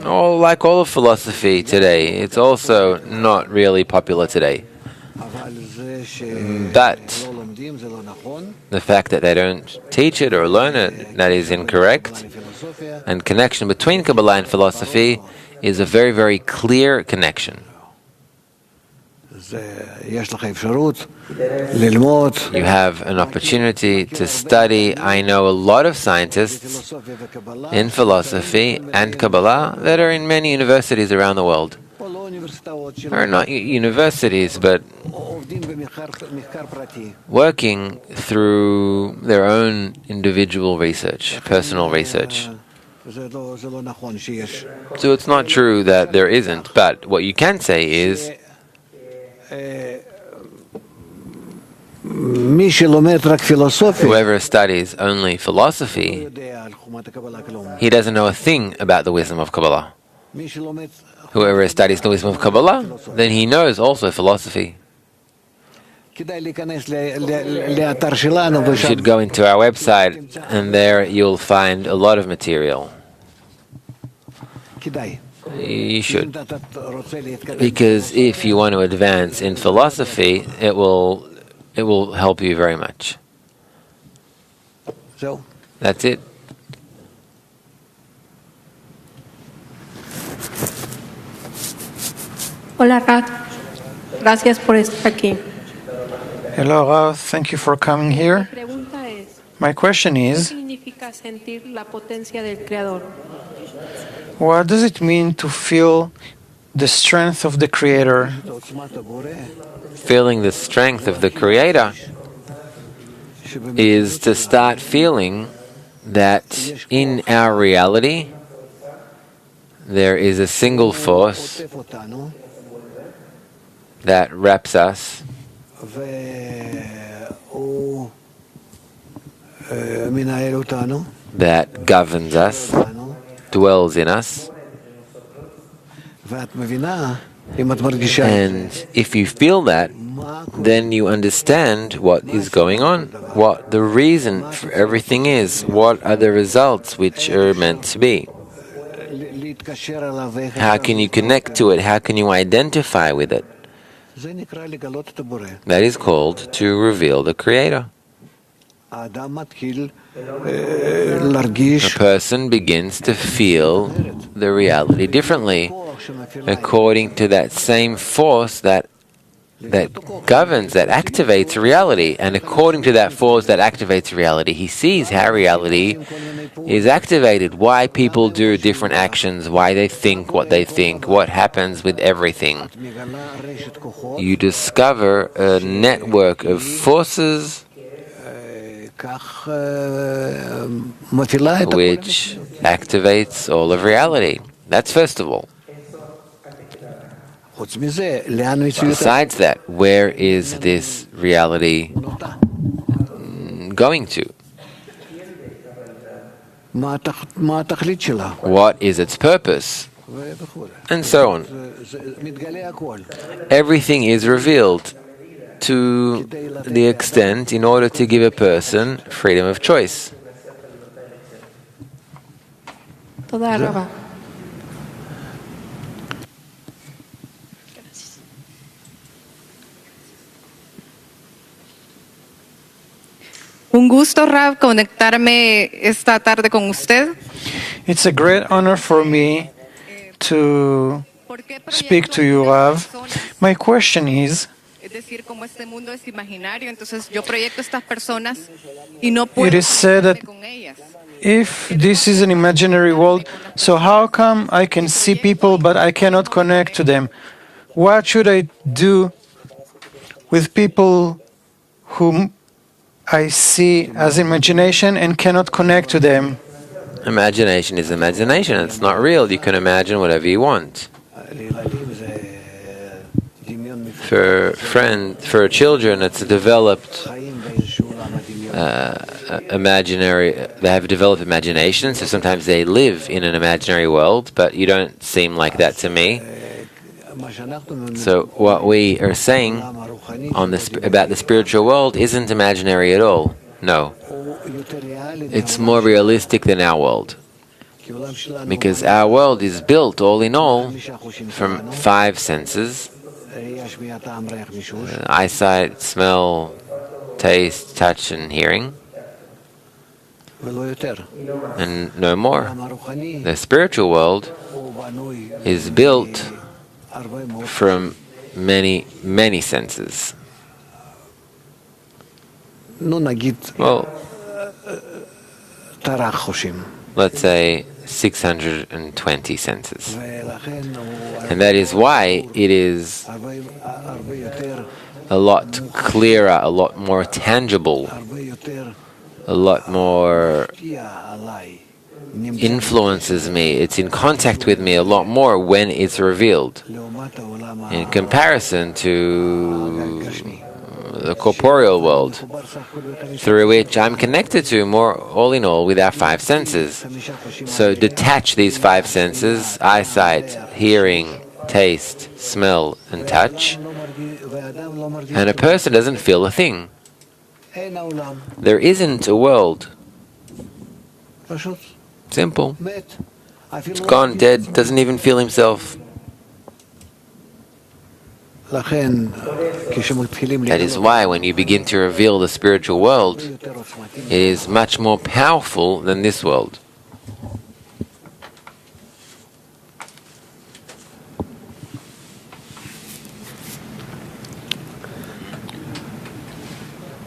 Like all of philosophy today, it's also not really popular today. But the fact that they don't teach it or learn it, that is incorrect. And connection between Kabbalah and philosophy is a very, very clear connection. You have an opportunity to study. I know a lot of scientists in philosophy and Kabbalah that are in many universities around the world. Or not universities, but working through their own individual research, personal research. So it's not true that there isn't, but what you can say is whoever studies only philosophy, he doesn't know a thing about the wisdom of Kabbalah. Whoever studies the wisdom of Kabbalah, then he knows also philosophy. You should go into our website, and there you'll find a lot of material. You should. Because if you want to advance in philosophy, it will help you very much. That's it. Hola, Rav. Gracias por estar aquí. Hello, Rav. Thank you for coming here. My question is, ¿Qué significa sentir la potencia del Creador? what does it mean to feel the strength of the Creator? Feeling the strength of the Creator is to start feeling that in our reality there is a single force that wraps us, that governs us, dwells in us. And if you feel that, then you understand what is going on, what the reason for everything is, what are the results which are meant to be. How can you connect to it? How can you identify with it? That is called to reveal the Creator. A person begins to feel the reality differently, according to that same force that governs, that activates reality. And according to that force that activates reality, he sees how reality is activated, why people do different actions, why they think, what happens with everything. You discover a network of forces which activates all of reality. That's first of all. Besides that, where is this reality going to? What is its purpose? And so on. Everything is revealed. to the extent in order to give a person freedom of choice. תודה רבה. Un gusto, Rav, conectarme esta tarde con usted. It's a great honor for me to speak to you, Rav. My question is, Es decir, como este mundo es imaginario, entonces yo proyecto estas personas y no puedo it is said that conectarme con ellas. if this is an imaginary world, so how come I can see people but I cannot connect to them? What should I do with people whom I see as imagination and cannot connect to them? Imagination is imagination. It's not real. You can imagine whatever you want. For children, it's a developed imaginary. They have developed imagination, so sometimes they live in an imaginary world. But you don't seem like that to me. So what we are saying about the spiritual world isn't imaginary at all. No, it's more realistic than our world, because our world is built, all in all, from 5 senses: eyesight, smell, taste, touch, and hearing, and no more. The spiritual world is built from many, many senses. Well, let's say 620 senses. And that is why it is a lot clearer, a lot more tangible, a lot more influences me. It's in contact with me a lot more when it's revealed, in comparison to the corporeal world, through which I'm connected to more, all in all, with our 5 senses. So detach these 5 senses: eyesight, hearing, taste, smell, and touch, and a person doesn't feel a thing. There isn't a world. Simple. It's gone, dead, doesn't even feel himself. That is why when you begin to reveal the spiritual world, it is much more powerful than this world.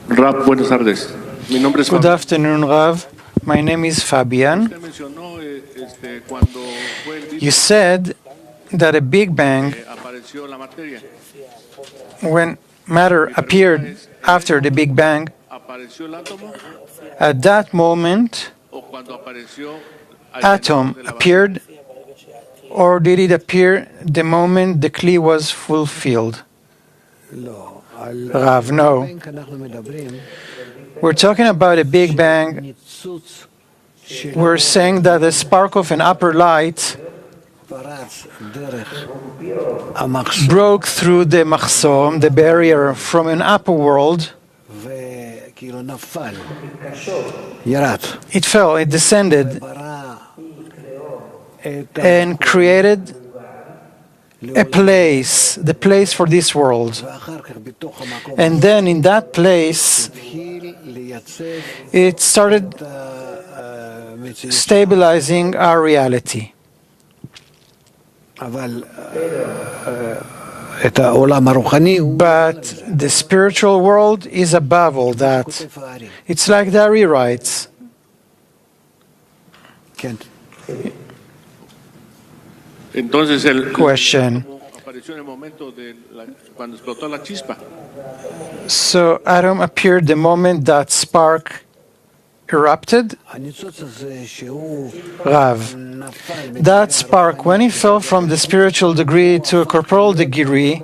Rab, buenas tardes. Mi nombre es Good Fabián. afternoon, Rav. My name is Fabian. Usted mencionó cuando fue el You said that a Big Bang, apareció la materia. when matter appeared after the Big Bang, ¿Apareció el átomo at that moment, o cuando apareció al atom centro de la appeared, or did it appear the moment the Kli was fulfilled? Rav, no. We're talking about a Big Bang. We're saying that the spark of an upper light broke through the machzom, the barrier, from an upper world. It fell, it descended, and created a place, the place for this world. And then in that place, it started stabilizing our reality. But the spiritual world is above all that. It's like the Ari writes. Entonces el Question. apareció en el momento de cuando explotó la chispa. So Adam appeared the moment that spark erupted? Rav. That spark, when it fell from the spiritual degree to a corporal degree,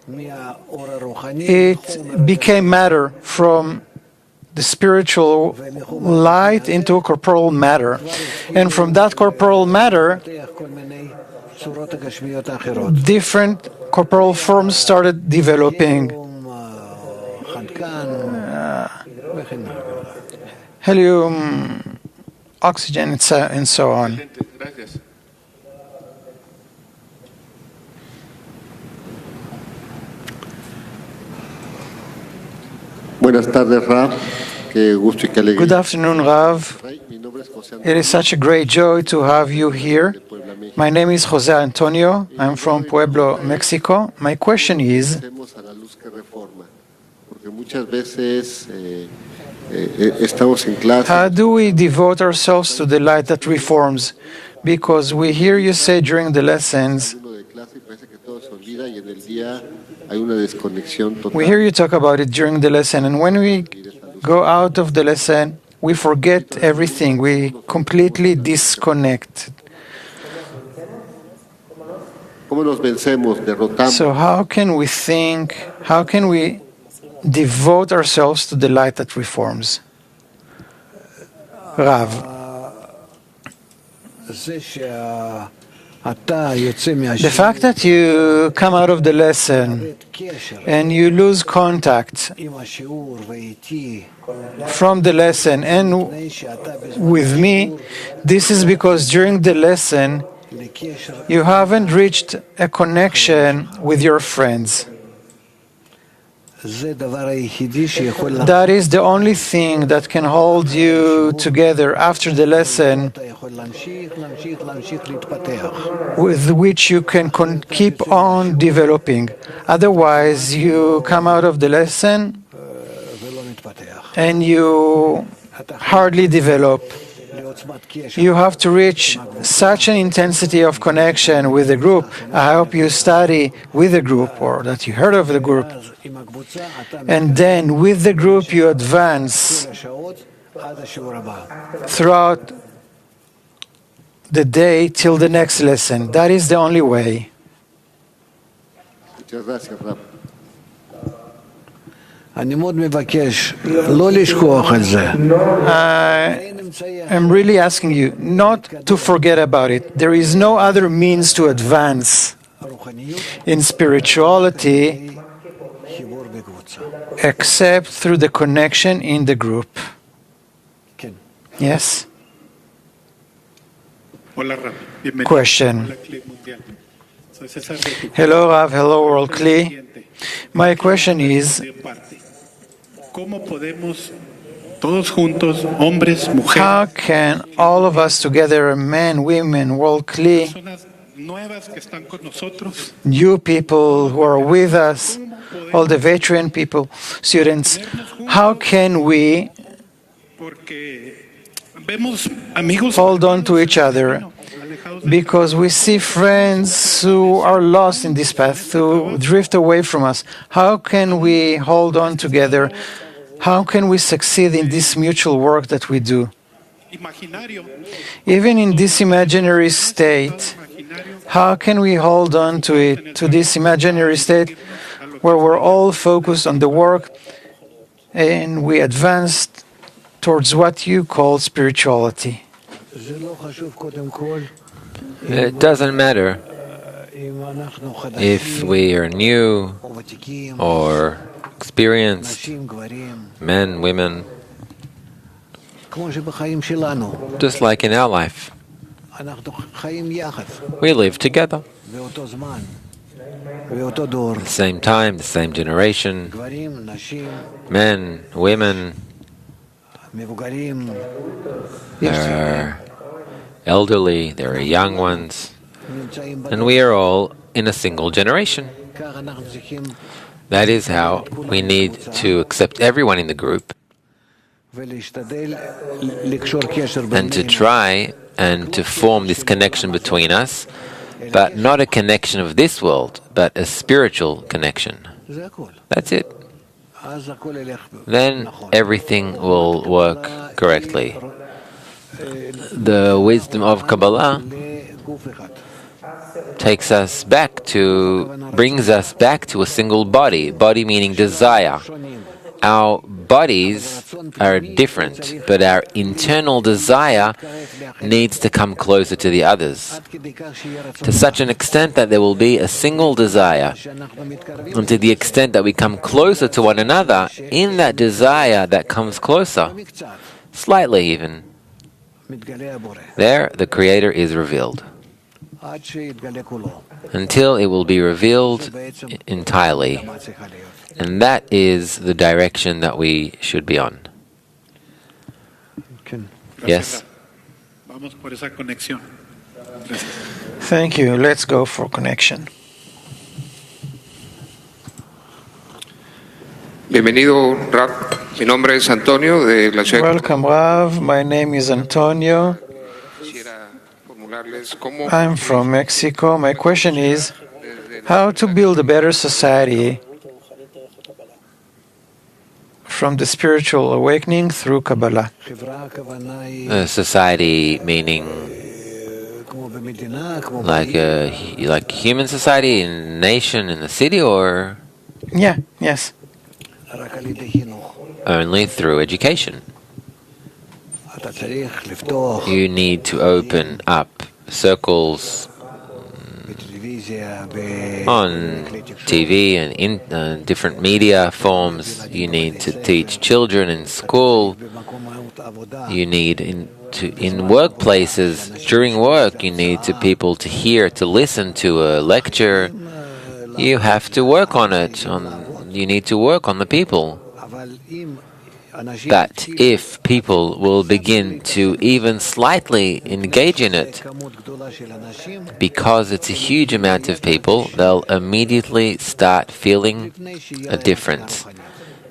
it became matter from the spiritual light into corporal matter. And from that corporal matter, different corporal forms started developing. helium, oxygen, and so on. Gracias. Buenas tardes, Rav. Qué gusto y qué alegría. Good afternoon, Rav. It is such a great joy to have you here. My name is Jose Antonio. I'm from Pueblo, Mexico. My question is, how do we devote ourselves to the light that reforms? Because we hear you say during the lessons, we hear you talk about it during the lesson, and when we go out of the lesson, we forget everything. We completely disconnect. So how can we think, how can we devote ourselves to the light that reforms? Rav. The fact that you come out of the lesson and you lose contact from the lesson and with me, this is because during the lesson you haven't reached a connection with your friends. That is the only thing that can hold you together after the lesson, with which you can keep on developing. Otherwise, you come out of the lesson and you hardly develop. You have to reach such an intensity of connection with the group. I hope you study with the group, or that you heard of the group. And then with the group you advance throughout the day till the next lesson. That is the only way. I am really asking you not to forget about it. There is no other means to advance in spirituality except through the connection in the group. Yes? Question. Hello, Rav. Hello, World Kli. My question is, how can all of us together, men, women, World Kli, new people who are with us, all the veteran people, students, how can we hold on to each other? Because we see friends who are lost in this path, who drift away from us. How can we hold on together? How can we succeed in this mutual work that we do? Even in this imaginary state, how can we hold on to it, to this imaginary state where we're all focused on the work and we advance towards what you call spirituality? It doesn't matter if we are new or experienced, men, women, just like in our life. We live together. At the same time, the same generation, men, women, there are elderly, there are young ones, and we are all in a single generation. That is how we need to accept everyone in the group and to try and to form this connection between us, but not a connection of this world, but a spiritual connection. That's it. Then everything will work correctly. The wisdom of Kabbalah brings us back to a single body, body meaning desire. Our bodies are different, but our internal desire needs to come closer to the others, to such an extent that there will be a single desire. And to the extent that we come closer to one another, in that desire that comes closer, slightly even, there the Creator is revealed, until it will be revealed entirely. And that is the direction that we should be on. Yes? Thank you. Let's go for connection. Bienvenido, Rav. Mi nombre es Antonio de la ciudad. Welcome, Rav. My name is Antonio. I'm from Mexico. My question is how to build a better society from the spiritual awakening through Kabbalah. Society meaning like human society, in nation, in the city, or? Yes. Only through education. You need to open up circles on TV and in different media forms. You need to teach children in school. You need in workplaces, during work, you need people to hear, to listen to a lecture. You have to work on it. You need to work on the people. But if people will begin to even slightly engage in it, because it's a huge amount of people, they'll immediately start feeling a difference.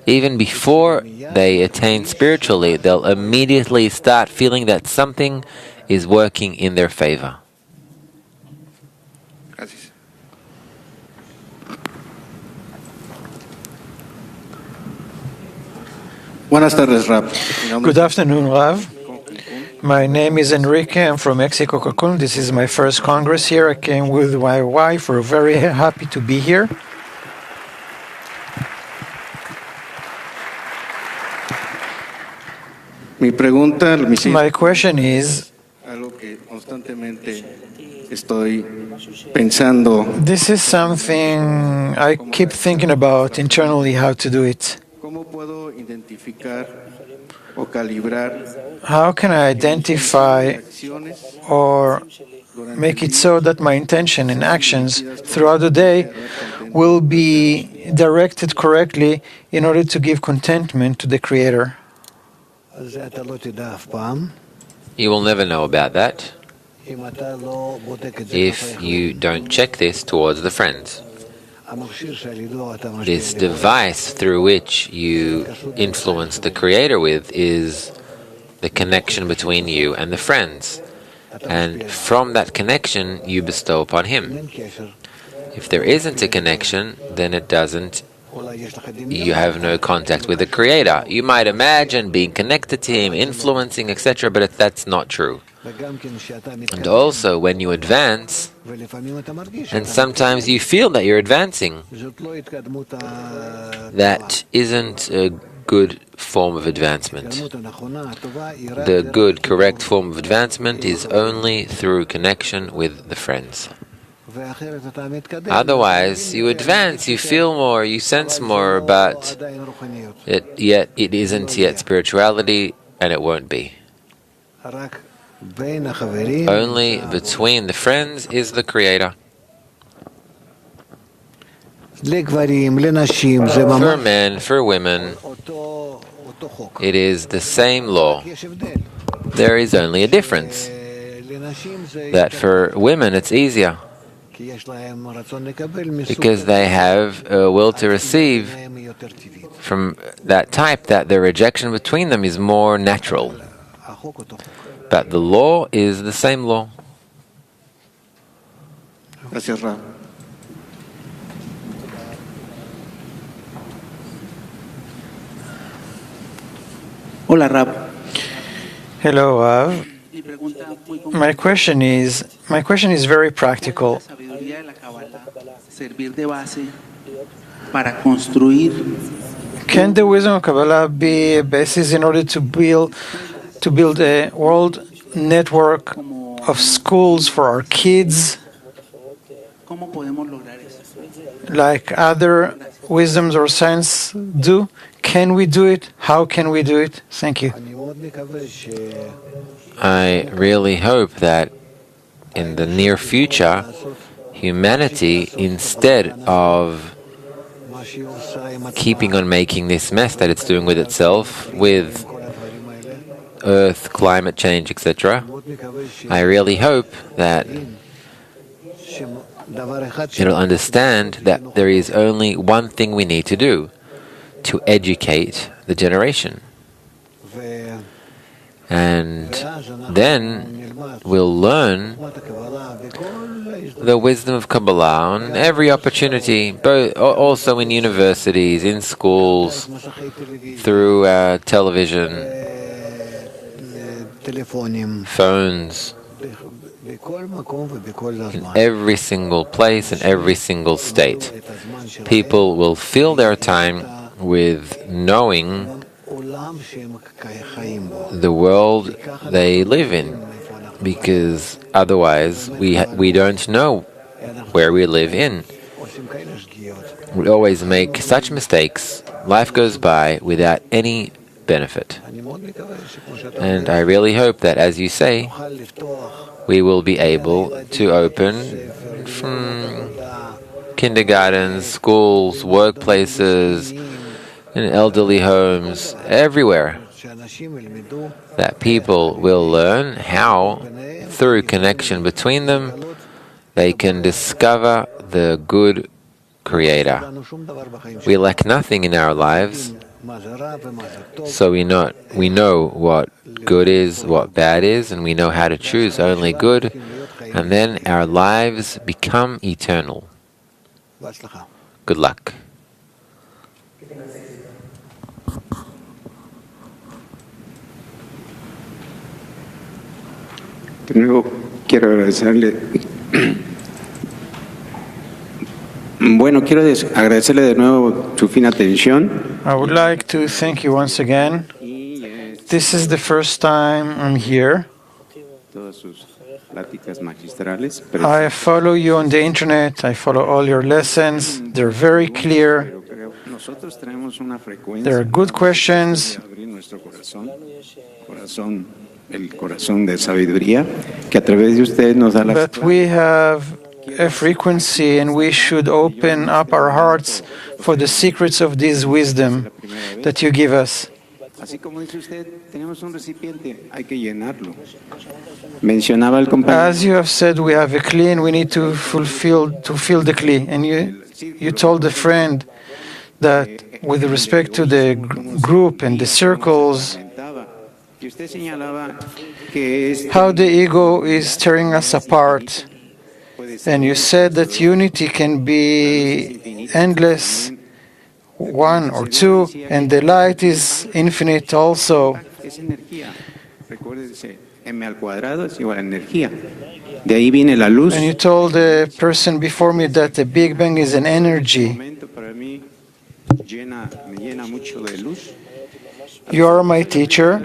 Even before they attain spiritually, they'll immediately start feeling that something is working in their favor. Buenas tardes, Rav. Good afternoon, Rav. My name is Enrique. I'm from Mexico, Cancun. This is my first Congress here. I came with my wife. We're very happy to be here. My question is, this is something I keep thinking about internally, how to do it. How can I identify or make it so that my intention and actions throughout the day will be directed correctly in order to give contentment to the Creator? You will never know about that if you don't check this towards the friends. This device through which you influence the Creator with is the connection between you and the friends. And from that connection, you bestow upon Him. If there isn't a connection, then you have no contact with the Creator. You might imagine being connected to Him, influencing, etc., but that's not true. And also, when you advance, and sometimes you feel that you're advancing, that isn't a good form of advancement. The good, correct form of advancement is only through connection with the friends. Otherwise, you advance, you feel more, you sense more, but it isn't yet spirituality, and it won't be. Only between the friends is the Creator. For men, for women, it is the same law. There is only a difference. That for women it's easier, because they have a will to receive from that type, that the rejection between them is more natural. But the law is the same law. Gracias, Rav. Hola, Rav. Hello, Rav. My question is very practical. Can the wisdom of Kabbalah be a basis in order to build a world network of schools for our kids, like other wisdoms or science do? Can we do it? How can we do it? Thank you. I really hope that in the near future, humanity, instead of keeping on making this mess that it's doing with itself, with Earth, climate change, etc., I really hope that it'll understand that there is only one thing we need to do: to educate the generation. And then we'll learn the wisdom of Kabbalah on every opportunity, also in universities, in schools, through television, phones, in every single place, in every single state. People will fill their time with knowing the world they live in, because otherwise we don't know where we live in. We always make such mistakes. Life goes by without any benefit. And I really hope that, as you say, we will be able to open from kindergartens, schools, workplaces, in elderly homes, everywhere, that people will learn how, through connection between them, they can discover the good Creator. We lack nothing in our lives, so we know what good is, what bad is, and we know how to choose only good, and then our lives become eternal. Good luck. De nuevo, quiero agradecerle. Bueno, quiero agradecerle de nuevo su fina atención. I would like to thank you once again. This is the first time I'm here. Todas sus pláticas magistrales. I follow you on the internet. I follow all your lessons. They're very clear. There are good questions. El corazón de sabiduría que a través de usted nos da la. But we have a frequency, and we should open up our hearts for the secrets of this wisdom that you give us. Así como dice usted, tenemos un recipiente, hay que llenarlo. Mencionaba el compañero. As you have said, we have a kli, and we need to fill the kli. And you told a friend that with respect to the group and the circles, how the ego is tearing us apart. And you said that unity can be endless, one or two, and the light is infinite also. And you told the person before me that the Big Bang is an energy. You are my teacher,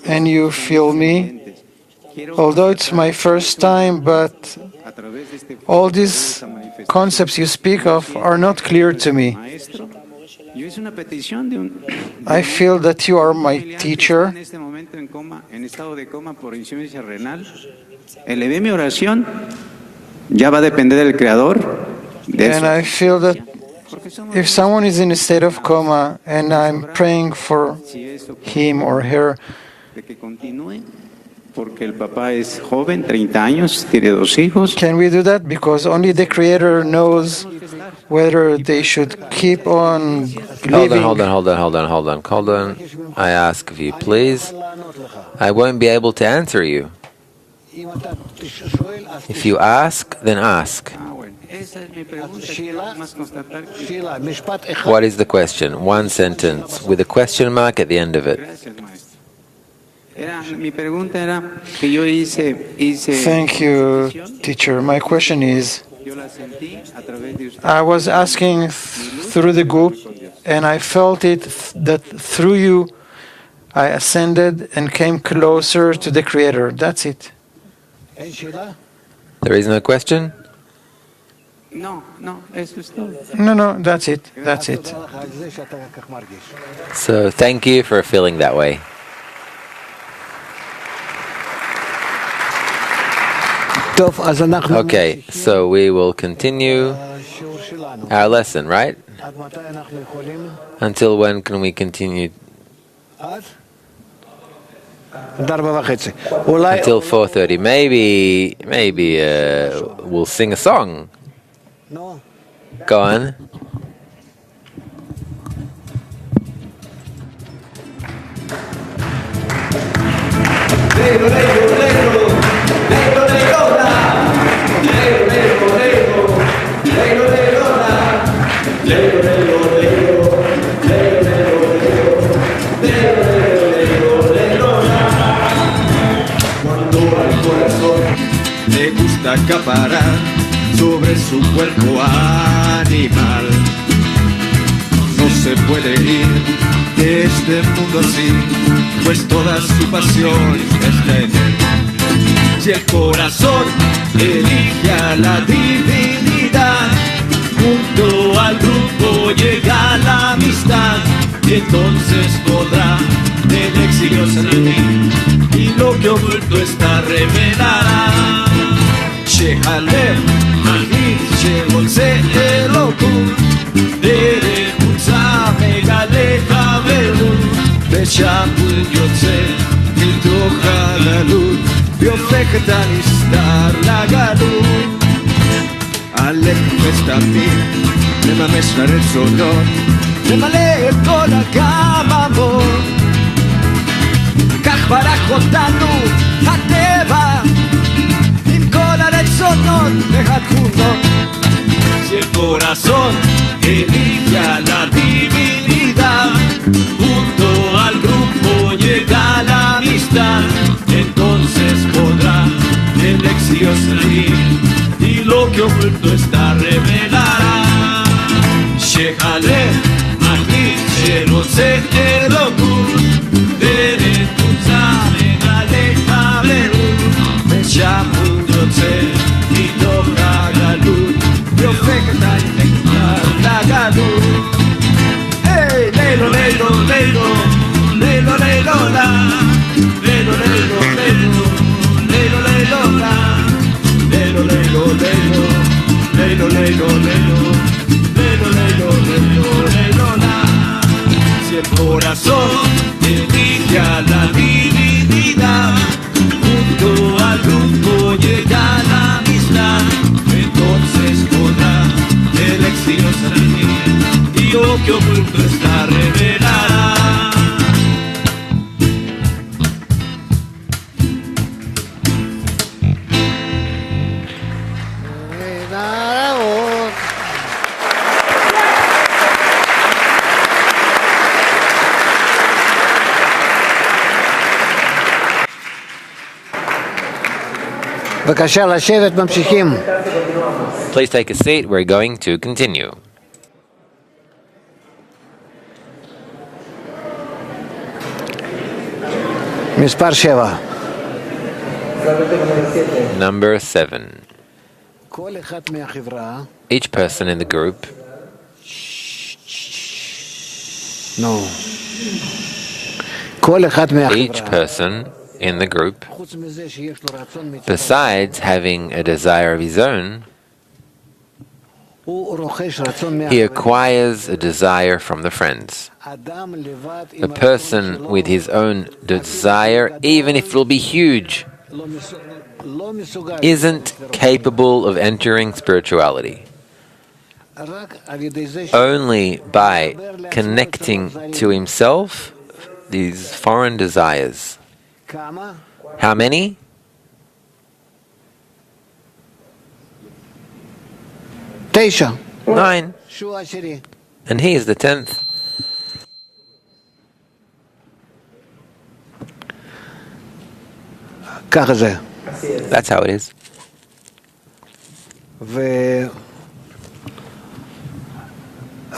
and you feel me. Although it's my first time, but all these concepts you speak of are not clear to me. I feel that you are my teacher. And I feel that if someone is in a state of coma and I'm praying for him or her, can we do that? Because only the Creator knows whether they should keep on living. Hold on. I ask of you, please. I won't be able to answer you. If you ask, then ask. What is the question? One sentence with a question mark at the end of it. Thank you, teacher. My question is, I was asking through the group and I felt it that through you I ascended and came closer to the Creator. That's it. There is no question? No, eso es todo. No, that's it. That's it. So thank you for feeling that way. Okay, so we will continue our lesson, right? Until when can we continue? Until 4:30. Maybe we'll sing a song. Go on. Le gusta acaparar sobre su cuerpo animal. No se puede ir de este mundo así, pues toda su pasión está en él. Si el corazón elige a la divinidad, junto al grupo llega la amistad, y entonces podrá el exilio salir, y lo que oculto está revelará. Shehalem, Mahir, Sheholze, Elokum, Dere, Mutza, Megale, Haveru, ושם הוא יוצא מתוך הגלות והופך את הנסתר לגלות. הלב מחפש תמיד לממש לרצונות, למלא את כל הגממות. כך ברח אותנו הטבע עם כל הרצונות והתכונות. Si el corazón elige a la divinidad, junto al grupo llega la amistad, entonces podrá el exilio salir, y lo que oculto está revelará. Shehaleh, Mahir, Sherotze, Elokum, Dere, Tutza, Megale, Haveru, ושם הוא יוצא מתוך הגלות והופך את הנקטר לגלות. היי, לילו, לילו, לילו, לילו, לילו, לה, לילו, לילו, לילו, לילו, לילו, לה, לילו, לילו, לילו, לילו, לילו, לילו, lelo, lelo, lelo, lelo, la. Si el corazón elige a la divinidad, junto al grupo llega la amistad, entonces podrá el exilio salir, y lo que oculto está revelará. בבקשה לשבת, ממשיכים. Please take a seat. We're going to continue. מספר 7. Number 7. כל אחד מהחברה, Each person in the group כל אחד each מהחברה, person in the group, חוץ מזה שיש לו רצון מצד besides having a desire of his own, הוא רוכש רצון he מהחברה. acquires a desire from the friends. אדם לבד A person with his own desire, even if it will be huge, לא מסוגל isn't capable of entering spirituality. רק על ידי זה Only by connecting to himself these foreign desires. כמה? How many? 9. 9. שהוא העשירי. And he is the 10th. ככה זה. That's how it is.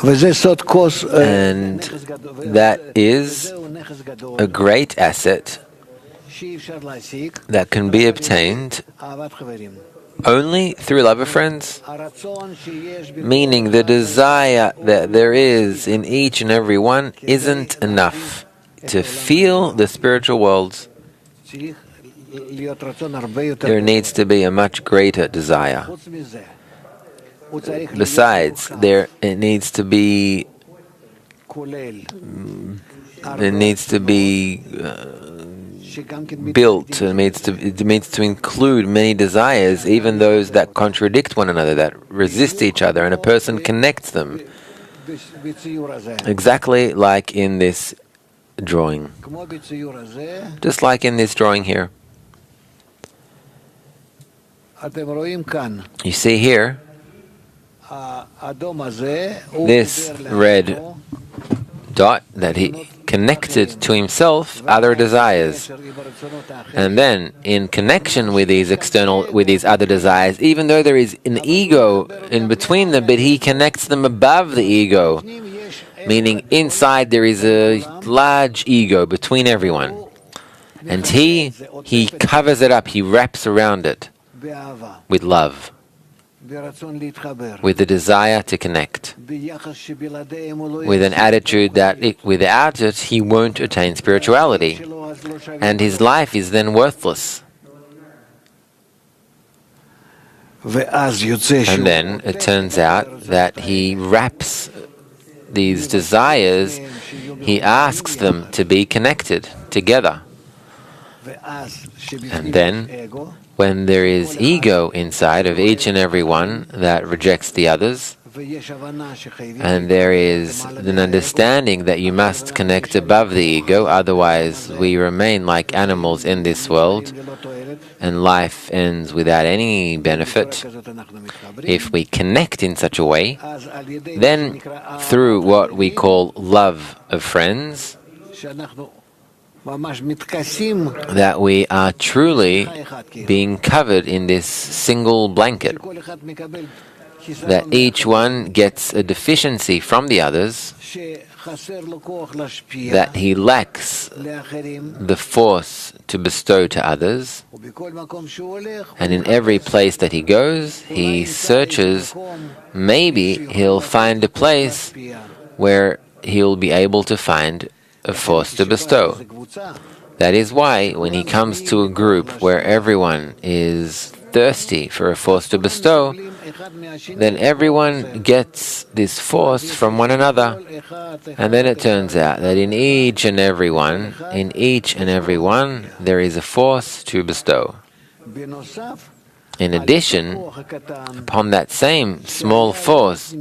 And that is a great asset that can be obtained only through love of friends, meaning the desire that there is in each and every one isn't enough to feel the spiritual worlds. There needs to be a much greater desire. Besides, it needs to be built. It needs to include many desires, even those that contradict one another, that resist each other, and a person connects them. Exactly like in this drawing. Just like in this drawing here. You see here, this red dot that he connected to himself other desires, and then in connection with these other desires, even though there is an ego in between them, but he connects them above the ego, meaning inside there is a large ego between everyone, and he covers it up, he wraps around it with love, with the desire to connect, with an attitude that without it he won't attain spirituality, and his life is then worthless. And then it turns out that he wraps these desires, he asks them to be connected together. And then, when there is ego inside of each and every one that rejects the others, and there is an understanding that you must connect above the ego, otherwise we remain like animals in this world, and life ends without any benefit. If we connect in such a way, then through what we call love of friends, that we are truly being covered in this single blanket, that each one gets a deficiency from the others, that he lacks the force to bestow to others, and in every place that he goes, he searches, maybe he'll find a place where he'll be able to find a force to bestow. That is why when he comes to a group where everyone is thirsty for a force to bestow, then everyone gets this force from one another. And then it turns out that in each and every one, there is a force to bestow. In addition, upon that same small force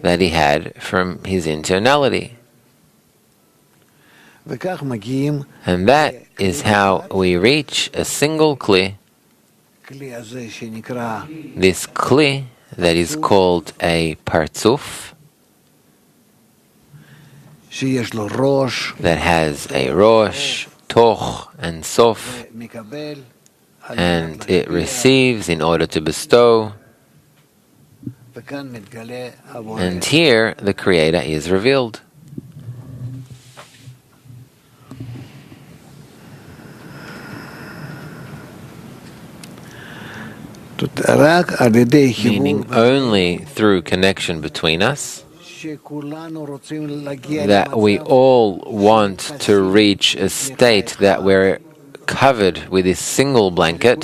that he had from his internality. And that is how we reach a single kli, this kli that is called a partzuf, that has a rosh, toch, and sof, and it receives in order to bestow. And here the Creator is revealed. Meaning only through connection between us, that we all want to reach a state that we're covered with this single blanket,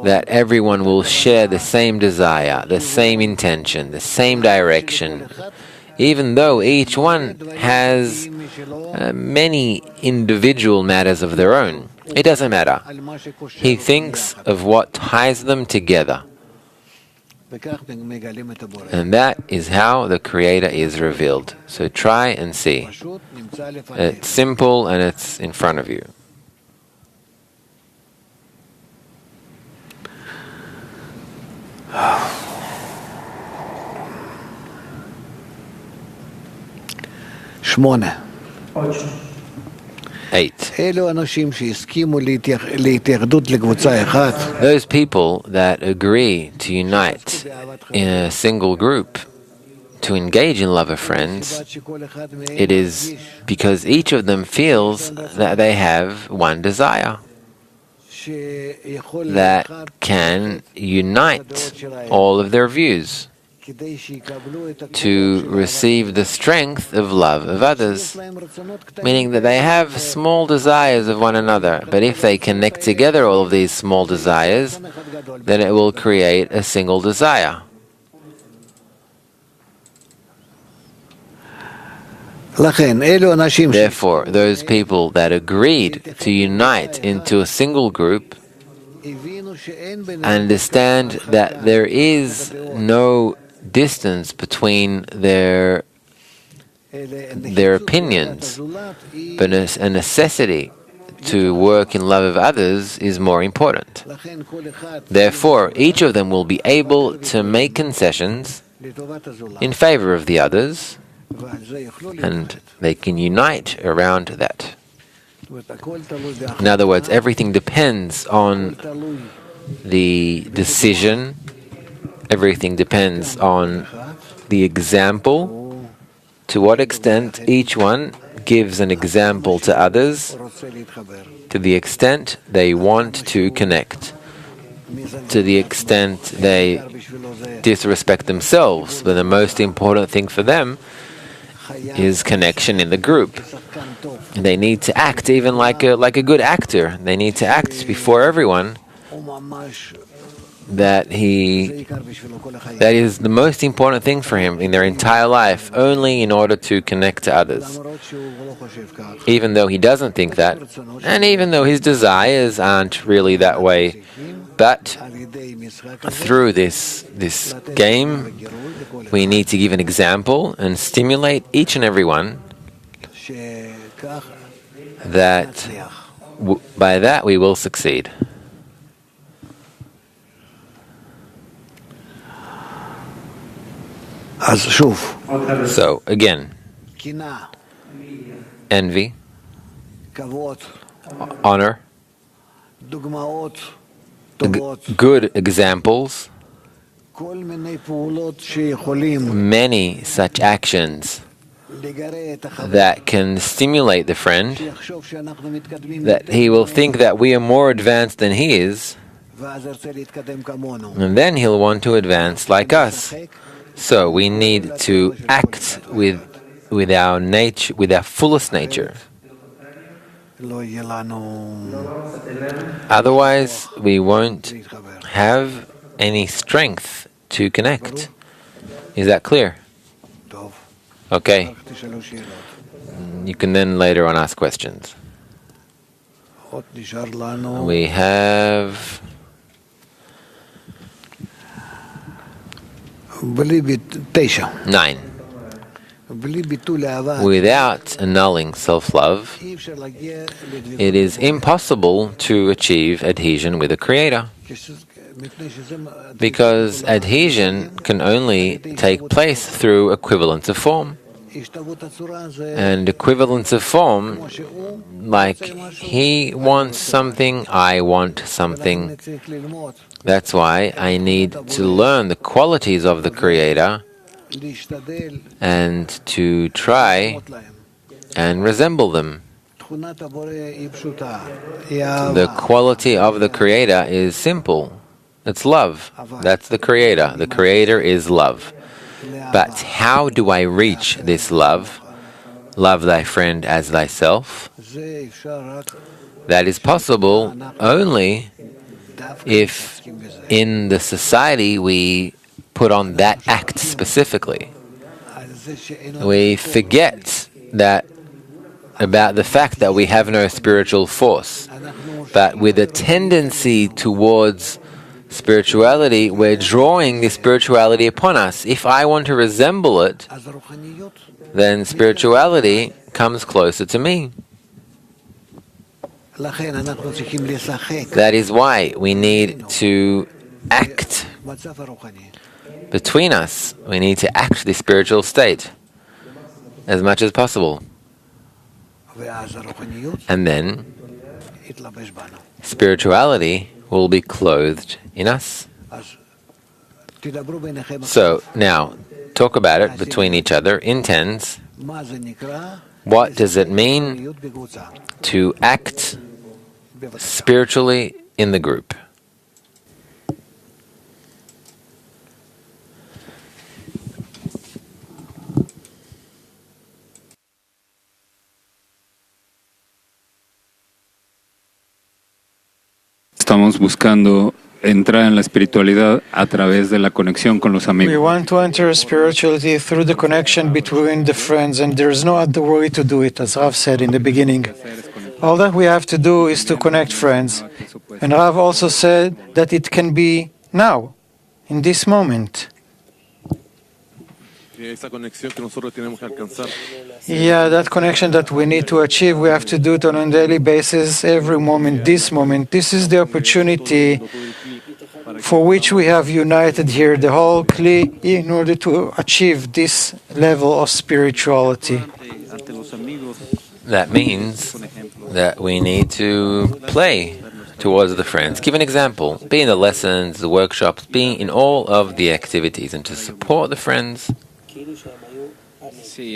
that everyone will share the same desire, the same intention, the same direction, even though each one has many individual matters of their own. It doesn't matter. He thinks of what ties them together. And that is how the Creator is revealed. So try and see. It's simple and it's in front of you. Eight. Those people that agree to unite in a single group, to engage in love of friends, it is because each of them feels that they have one desire that can unite all of their views to receive the strength of love of others, meaning that they have small desires of one another, but if they connect together all of these small desires, then it will create a single desire. Therefore, those people that agreed to unite into a single group understand that there is no distance between their opinions, but a necessity to work in love of others is more important. Therefore, each of them will be able to make concessions in favor of the others, and they can unite around that. In other words, everything depends on the decision, everything depends on the example, to what extent each one gives an example to others, to the extent they want to connect, to the extent they disrespect themselves, but the most important thing for them is connection in the group. They need to act even like a good actor. They need to act before everyone that is the most important thing for him in their entire life, only in order to connect to others. Even though he doesn't think that, and even though his desires aren't really that way, but through this game, we need to give an example and stimulate each and every one that by that we will succeed. So again, envy, honor, good examples, many such actions that can stimulate the friend, that he will think that we are more advanced than he is, and then he'll want to advance like us. So we need to act with our nature, with our fullest nature. Otherwise, we won't have any strength to connect. Is that clear? Okay. You can then later on ask questions. We have 9. Without annulling self-love, it is impossible to achieve adhesion with the Creator, because adhesion can only take place through equivalence of form. And equivalence of form, like he wants something, I want something. That's why I need to learn the qualities of the Creator and to try and resemble them. The quality of the Creator is simple. It's love. That's the Creator. The Creator is love. But how do I reach this love? Love thy friend as thyself. That is possible only if in the society we put on that act specifically. We forget about the fact that we have no spiritual force, but with a tendency towards spirituality, we're drawing this spirituality upon us. If I want to resemble it, then spirituality comes closer to me. That is why we need to act between us. We need to act the spiritual state as much as possible. And then spirituality will be clothed in us. So now, talk about it between each other in tens. What does it mean to act spiritually in the group? Estamos buscando entrar en la espiritualidad a través de la conexión con los We amigos. want to enter spirituality through the connection between the friends, and there's no other way to do it, as Rav said in the beginning. All that we have to do is to connect friends. And Rav also said that it can be now, in this moment. Esa conexión que nosotros tenemos que alcanzar. Yeah, that connection that we need to achieve, we have to do it on a daily basis, every moment, this moment. This is the opportunity for which we have united here, the whole Kli, in order to achieve this level of spirituality. That means that we need to play towards the friends. Give an example. Be in the lessons, the workshops, be in all of the activities, and to support the friends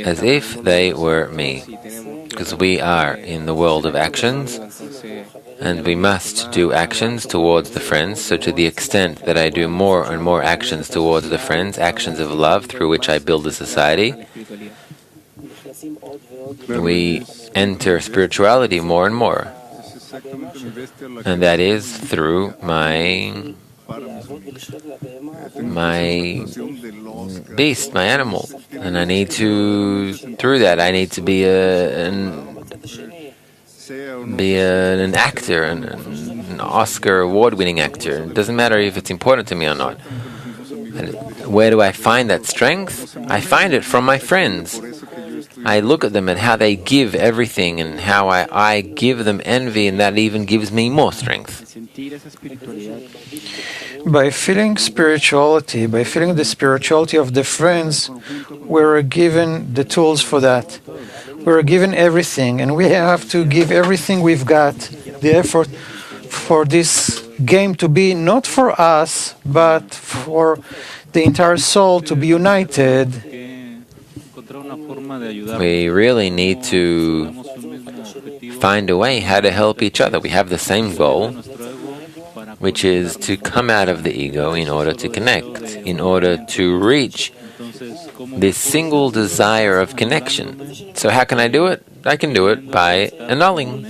as if they were me. Because we are in the world of actions, and we must do actions towards the friends. So to the extent that I do more and more actions towards the friends, actions of love through which I build a society, we enter spirituality more and more. And that is through my beast, my animal. And I need to, through that, I need to be an actor, an Oscar award-winning actor. It doesn't matter if it's important to me or not. And where do I find that strength? I find it from my friends. I look at them and how they give everything, and how I give them envy, and that even gives me more strength. By feeling spirituality, by feeling the spirituality of the friends, we're given the tools for that. We're given everything, and we have to give everything we've got, the effort for this game to be not for us, but for the entire soul to be united. We really need to find a way how to help each other. We have the same goal, which is to come out of the ego in order to connect, in order to reach this single desire of connection. So how can I do it? I can do it by annulling.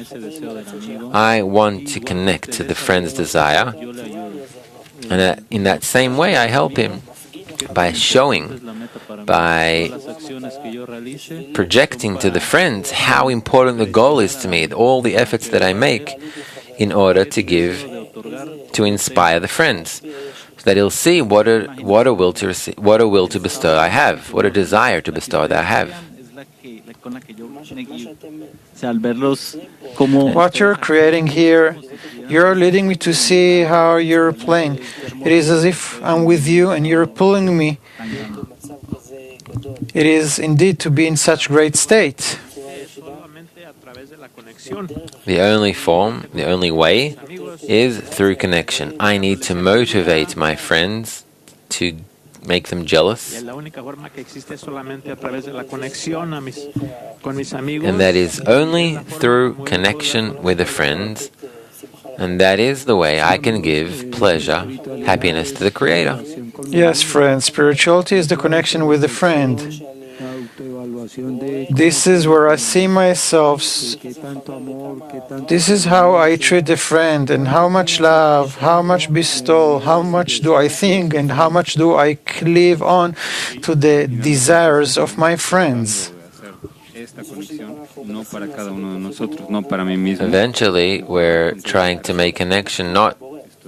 I want to connect to the friend's desire, and in that same way I help him by showing, by projecting to the friends how important the goal is to me, all the efforts that I make in order to give, to inspire the friends, so that he'll see what a will to receive, what a will to bestow I have, what a desire to bestow that I have. What you're creating here, you're leading me to see how you're playing. It is as if I'm with you and you're pulling me. It is indeed to be in such great state. The only form, the only way, is through connection. I need to motivate my friends to make them jealous. And that is only through connection with the friends. And that is the way I can give pleasure, happiness to the Creator. Yes, friends, spirituality is the connection with the friend. This is where I see myself. This is how I treat the friend, and how much love, how much bestow, how much do I think, and how much do I cleave on to the desires of my friends. Eventually, we're trying to make connection not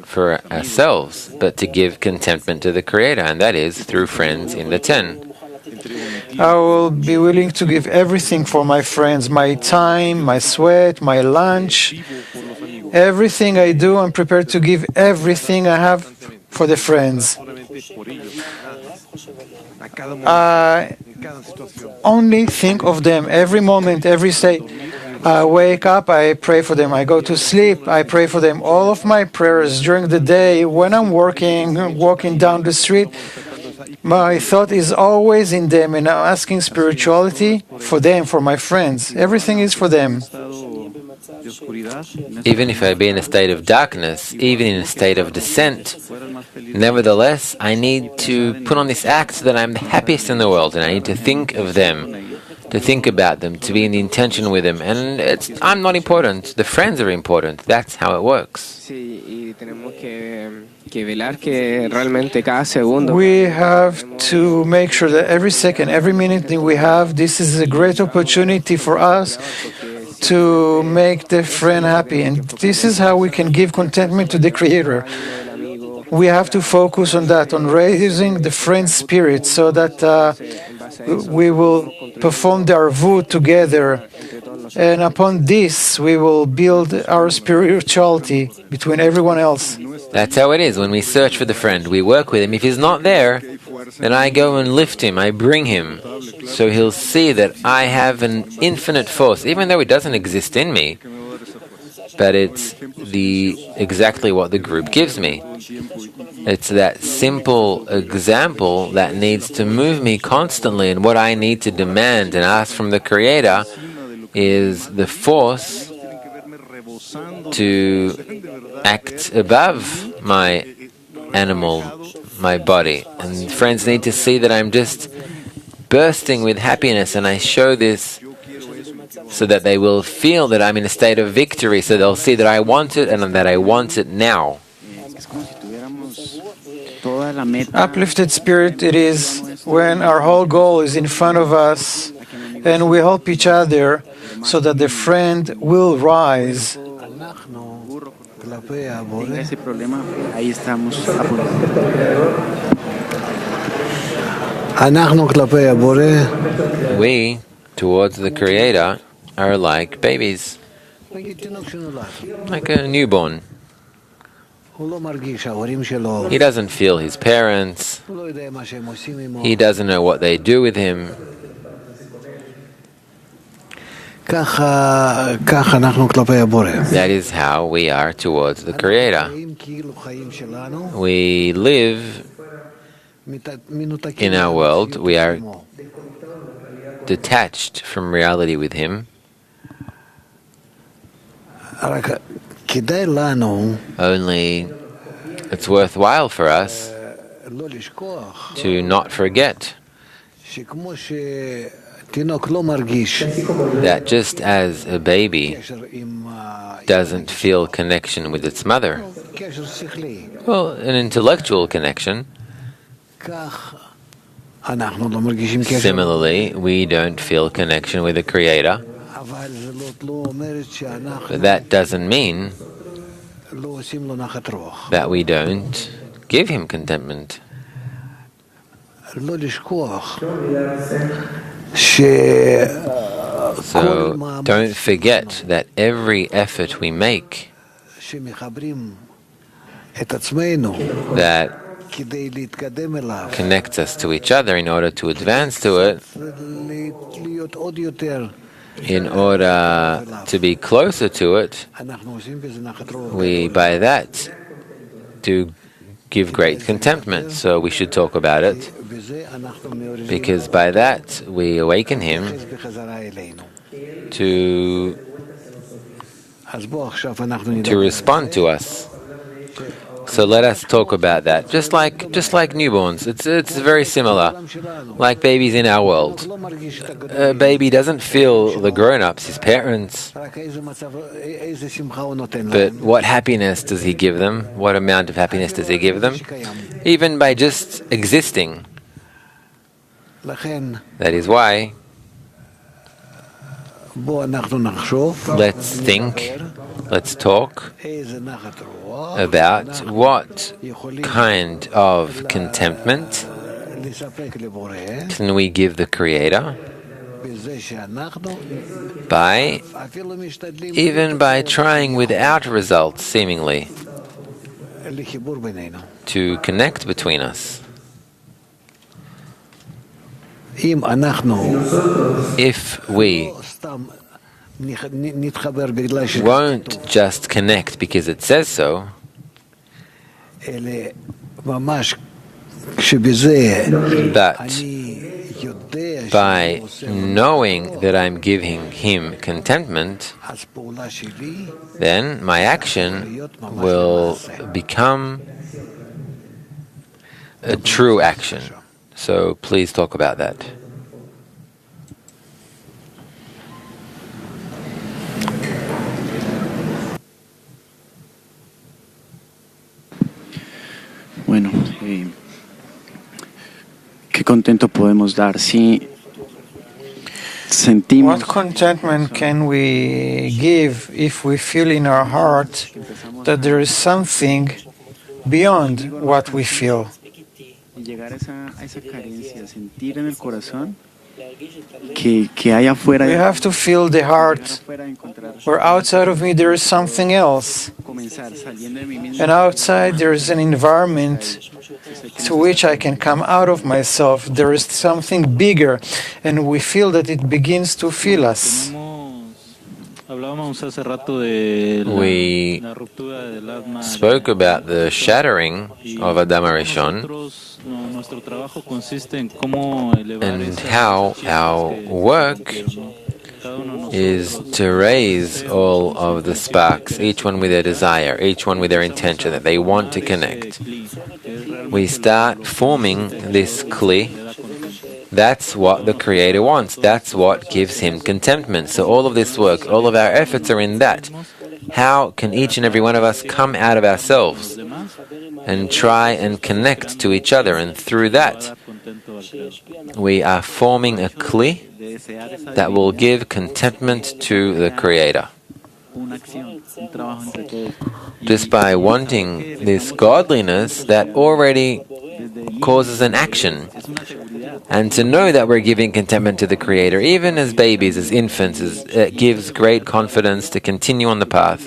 for ourselves, but to give contentment to the Creator, and that is through friends in the 10. I will be willing to give everything for my friends, my time, my sweat, my lunch. Everything I do, I'm prepared to give everything I have for the friends. I only think of them every moment, every day. I wake up, I pray for them. I go to sleep, I pray for them. All of my prayers during the day, when I'm walking down the street, My thought is always in them, and I'm asking spirituality for them, for my friends. Everything is for them. Even if I be in a state of darkness, even in a state of descent, nevertheless, I need to put on this act so that I'm the happiest in the world, and I need to think of them, to think about them, to be in the intention with them. And I'm not important. The friends are important. That's how it works. We have to make sure that every second, every minute that we have, this is a great opportunity for us to make the friend happy. And this is how we can give contentment to the Creator. We have to focus on that, on raising the friend spirit, so that we will perform the arvut together. And upon this, we will build our spirituality between everyone else. That's how it is. When we search for the friend, we work with him. If he's not there, then I go and lift him, I bring him. So he'll see that I have an infinite force, even though it doesn't exist in me. But it's exactly what the group gives me. It's that simple example that needs to move me constantly, and what I need to demand and ask from the Creator is the force to act above my animal, my body. And friends need to see that I'm just bursting with happiness, and I show this so that they will feel that I'm in a state of victory, so they'll see that I want it and that I want it now. Uplifted spirit it is when our whole goal is in front of us and we help each other so that the friend will rise. We, towards the Creator, are like babies, like a newborn. He doesn't feel his parents. He doesn't know what they do with him. That is how we are towards the Creator. We live in our world. We are detached from reality with Him. Only it's worthwhile for us to not forget that just as a baby doesn't feel connection with its mother, well, an intellectual connection, similarly, we don't feel connection with the Creator. But that doesn't mean that we don't give Him contentment. So don't forget that every effort we make that connects us to each other in order to advance to it, in order to be closer to it, we by that do give great contentment. So we should talk about it, because by that we awaken Him to respond to us. So let us talk about that. Just like newborns, it's very similar. Like babies in our world, a baby doesn't feel the grown-ups, his parents. But what happiness does he give them? What amount of happiness does he give them? Even by just existing. That is why let's think, let's talk about what kind of contentment can we give the Creator even by trying without results, seemingly, to connect between us. If we won't just connect because it says so, But by knowing that I'm giving him contentment, then my action will become a true action. So please talk about that. Bueno, qué contento podemos dar si sentimos. What contentment can we give if we feel in our heart that there is something beyond what we feel? Llegar a esa carencia, sentir en el corazón que hay afuera. We have to feel the heart where outside of me there is something else. And outside there is an environment to which I can come out of myself. There is something bigger, and we feel that it begins to fill us. We spoke about the shattering of Adam HaRishon and how our work is to raise all of the sparks, each one with their desire, each one with their intention, that they want to connect. We start forming this kli. That's what the Creator wants. That's what gives Him contentment. So all of this work, all of our efforts are in that. How can each and every one of us come out of ourselves and try and connect to each other? And through that, we are forming a kli that will give contentment to the Creator. Just by wanting this godliness that already causes an action. And to know that we're giving contentment to the Creator, even as babies, as infants, it gives great confidence to continue on the path.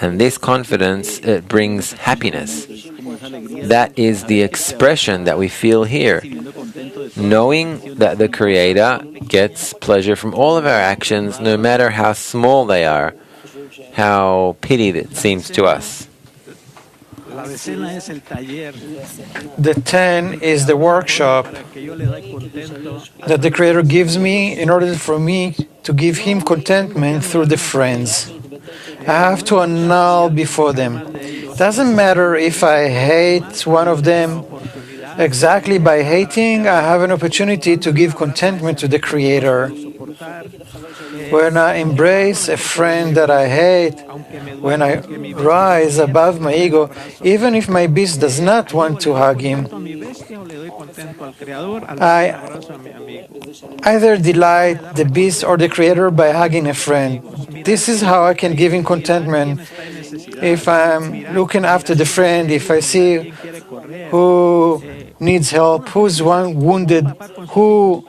And this confidence, it brings happiness. That is the expression that we feel here. Knowing that the Creator gets pleasure from all of our actions, no matter how small they are, how petty it seems to us. The 10 is the workshop that the Creator gives me in order for me to give Him contentment through the friends. I have to annul before them. It doesn't matter if I hate one of them. Exactly by hating, I have an opportunity to give contentment to the Creator. When I embrace a friend that I hate, when I rise above my ego, even if my beast does not want to hug him, I either delight the beast or the Creator by hugging a friend. This is how I can give him contentment. If I'm looking after the friend, if I see who needs help, who's one wounded, who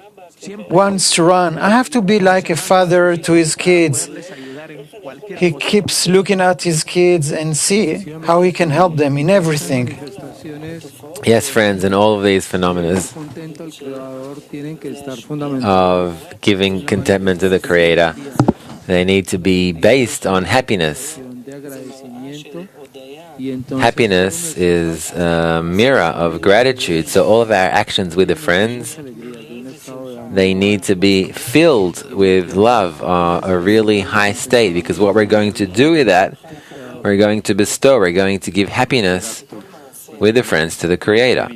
wants to run, I have to be like a father to his kids. He keeps looking at his kids and see how he can help them in everything. Yes, friends, in all of these phenomena of giving contentment to the Creator, they need to be based on happiness. Happiness is a mirror of gratitude, so all of our actions with the friends, they need to be filled with love, a really high state, because what we're going to do with that, we're going to bestow, we're going to give happiness with the friends to the Creator.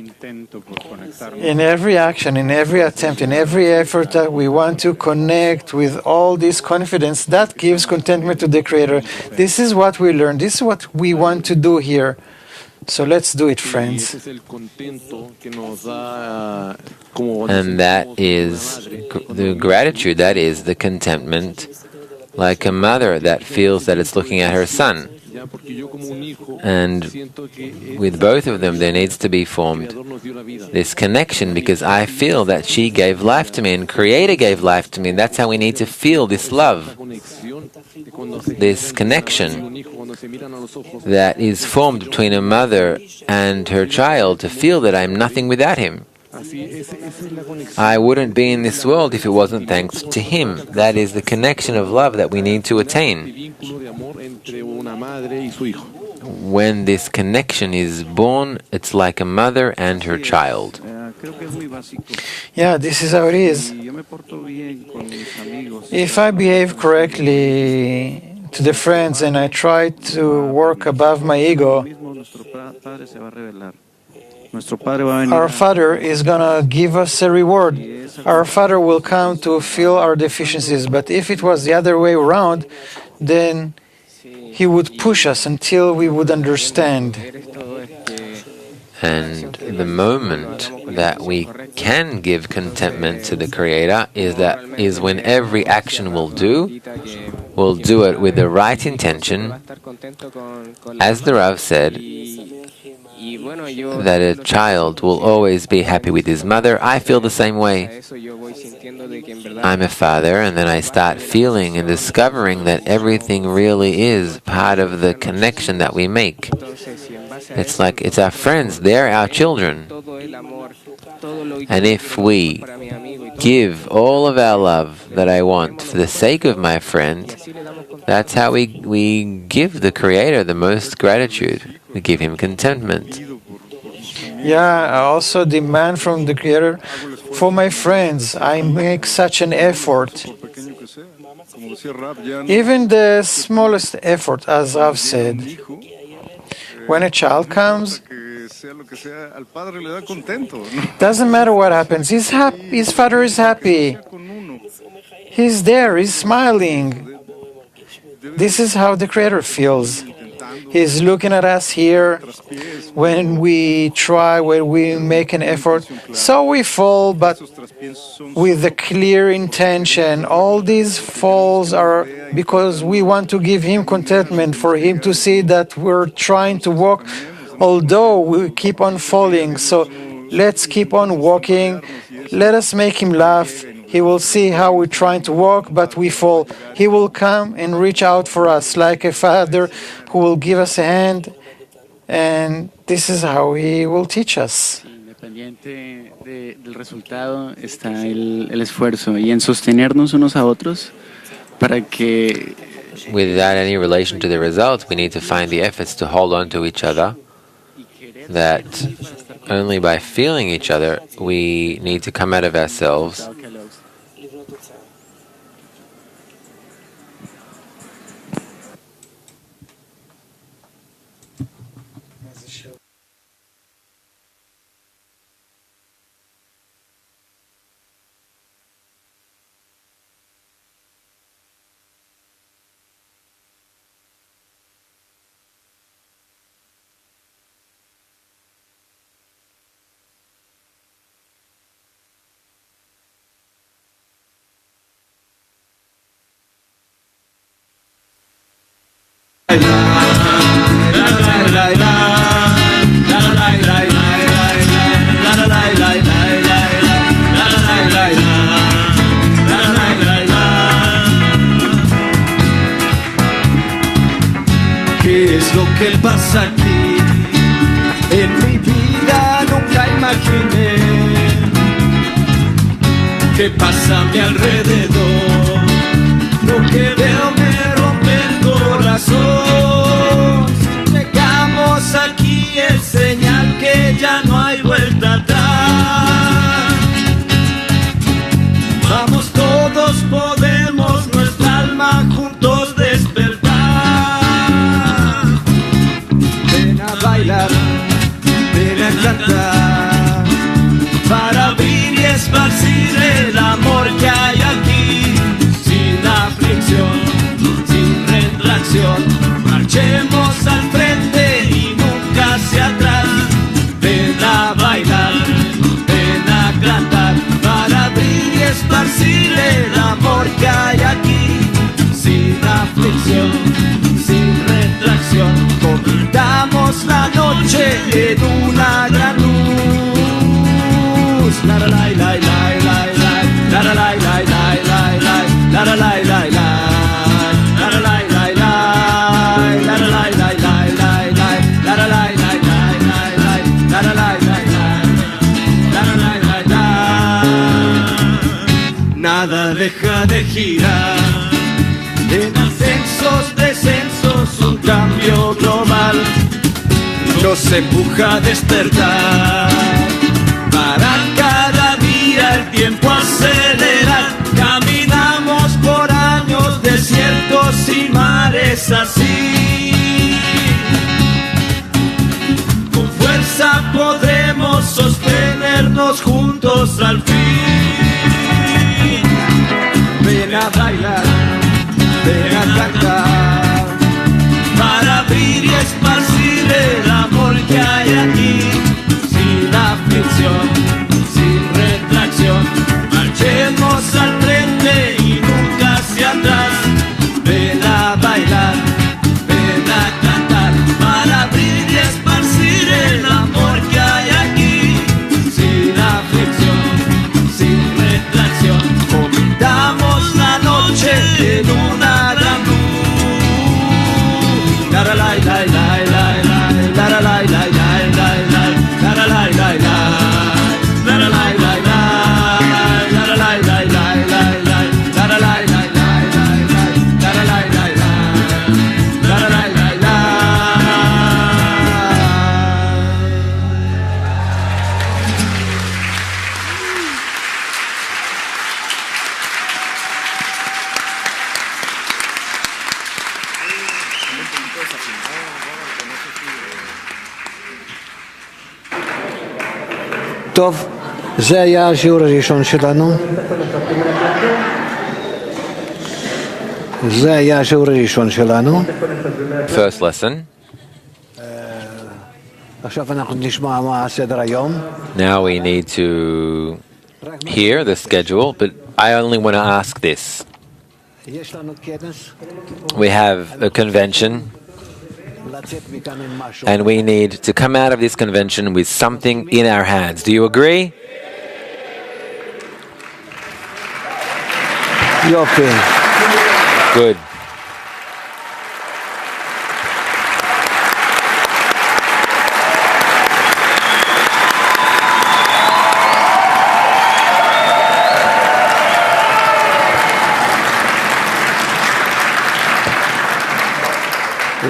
In every action, in every attempt, in every effort that we want to connect with all this confidence, that gives contentment to the Creator. This is what we learn. This is what we want to do here. So let's do it, friends. And that is the gratitude, that is the contentment, like a mother that feels that it's looking at her son. And with both of them, there needs to be formed this connection, because I feel that she gave life to me and Creator gave life to me. And that's how we need to feel this love, this connection that is formed between a mother and her child, to feel that I'm nothing without him. I wouldn't be in this world if it wasn't thanks to Him. That is the connection of love that we need to attain. when this connection is born, it's like a mother and her child. Yeah, this is how it is. If I behave correctly to the friends and I try to work above my ego, our Father is going to give us a reward. Our Father will come to fill our deficiencies. But if it was the other way around, then He would push us until we would understand. And the moment that we can give contentment to the Creator is when every action we'll do it with the right intention. As the Rav said, that a child will always be happy with his mother. I feel the same way. I'm a father, and then I start feeling and discovering that everything really is part of the connection that we make. It's like it's our friends, they're our children. And if we give all of our love that I want for the sake of my friend, that's how we give the Creator the most gratitude. We give Him contentment. Yeah, I also demand from the Creator, for my friends, I make such an effort. Even the smallest effort, as Rav said. When a child comes, doesn't matter what happens, he's happy, his father is happy. He's there, he's smiling. This is how the Creator feels. He's looking at us here when we try, when we make an effort. So we fall, but with a clear intention. All these falls are because we want to give Him contentment, for Him to see that we're trying to walk, although we keep on falling. So let's keep on walking. Let us make Him laugh. He will see how we're trying to walk, but we fall. He will come and reach out for us like a father who will give us a hand, and this is how He will teach us. Independiente del resultado está el esfuerzo y en sostenernos unos a otros para que. Without any relation to the results, we need to find the efforts to hold on to each other. That only by feeling each other, we need to come out of ourselves. ¿Qué es lo que pasa aquí? En mi vida nunca imaginé. ¿Qué pasa a mi alrededor? Lo que veo me rompe el corazón. Llegamos aquí, es señal que ya no hay vuelta atrás. Vamos todos, podemos nuestra alma juntos despertar. Ven a bailar, ven a cantar, para abrir y esparcir el amor que hay aquí. Sin aflicción, sin retracción, marchemos al frente y nunca hacia atrás. Ven a bailar, ven a cantar, para abrir y esparcir el amor que hay aquí. Sin aflicción, sin retracción, convirtamos la noche en una gran luz. La la la la la la la la la la la la la la la la la nada deja de girar en ascensos, descensos. empuja a despertar. Para cada día el tiempo acelerar, caminamos por años, desiertos y mares así. Con fuerza podremos sostenernos juntos al fin. Ven a bailar, ven a cantar, para abrir y esparcir el amor que hay aquí. Sin aflicción, sin retracción, marchemos al frente y nunca hacia atrás. Ven a bailar, ven a cantar, para abrir y esparcir el amor que hay aquí. Sin aflicción, sin retracción, convirtamos la noche en una gran luz. La la la la la la la la la la la. טוב, זה היה השיעור הראשון שלנו. זה היה השיעור הראשון שלנו. First lesson. עכשיו אנחנו נשמע מה סדר היום. Now we need to hear the schedule, but I only want to ask this. יש לנו כנס. We have a convention, לצאת מכאן עם משהו. and we need to come out of this convention with something in our hands. Do you agree? יופי. Good.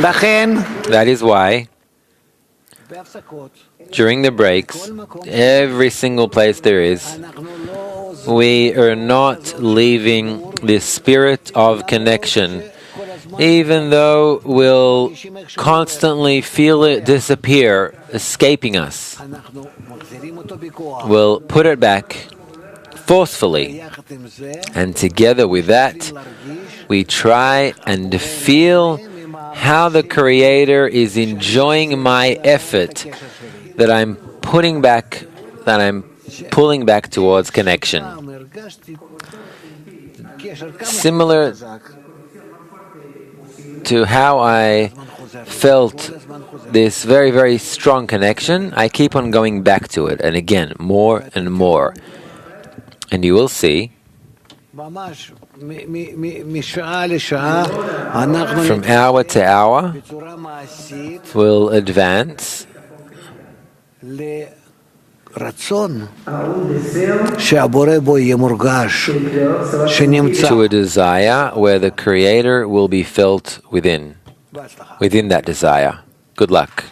לכן, That is why, during the breaks, every single place there is, we are not leaving the spirit of connection, even though we'll constantly feel it disappear, escaping us. We'll put it back forcefully, and together with that, we try and feel how the Creator is enjoying my effort that I'm putting back, that I'm pulling back towards connection. Similar to how I felt this very, very strong connection, I keep on going back to it, and again, more and more. And you will see, from hour to hour, we'll advance to a desire where the Creator will be felt within that desire. Good luck.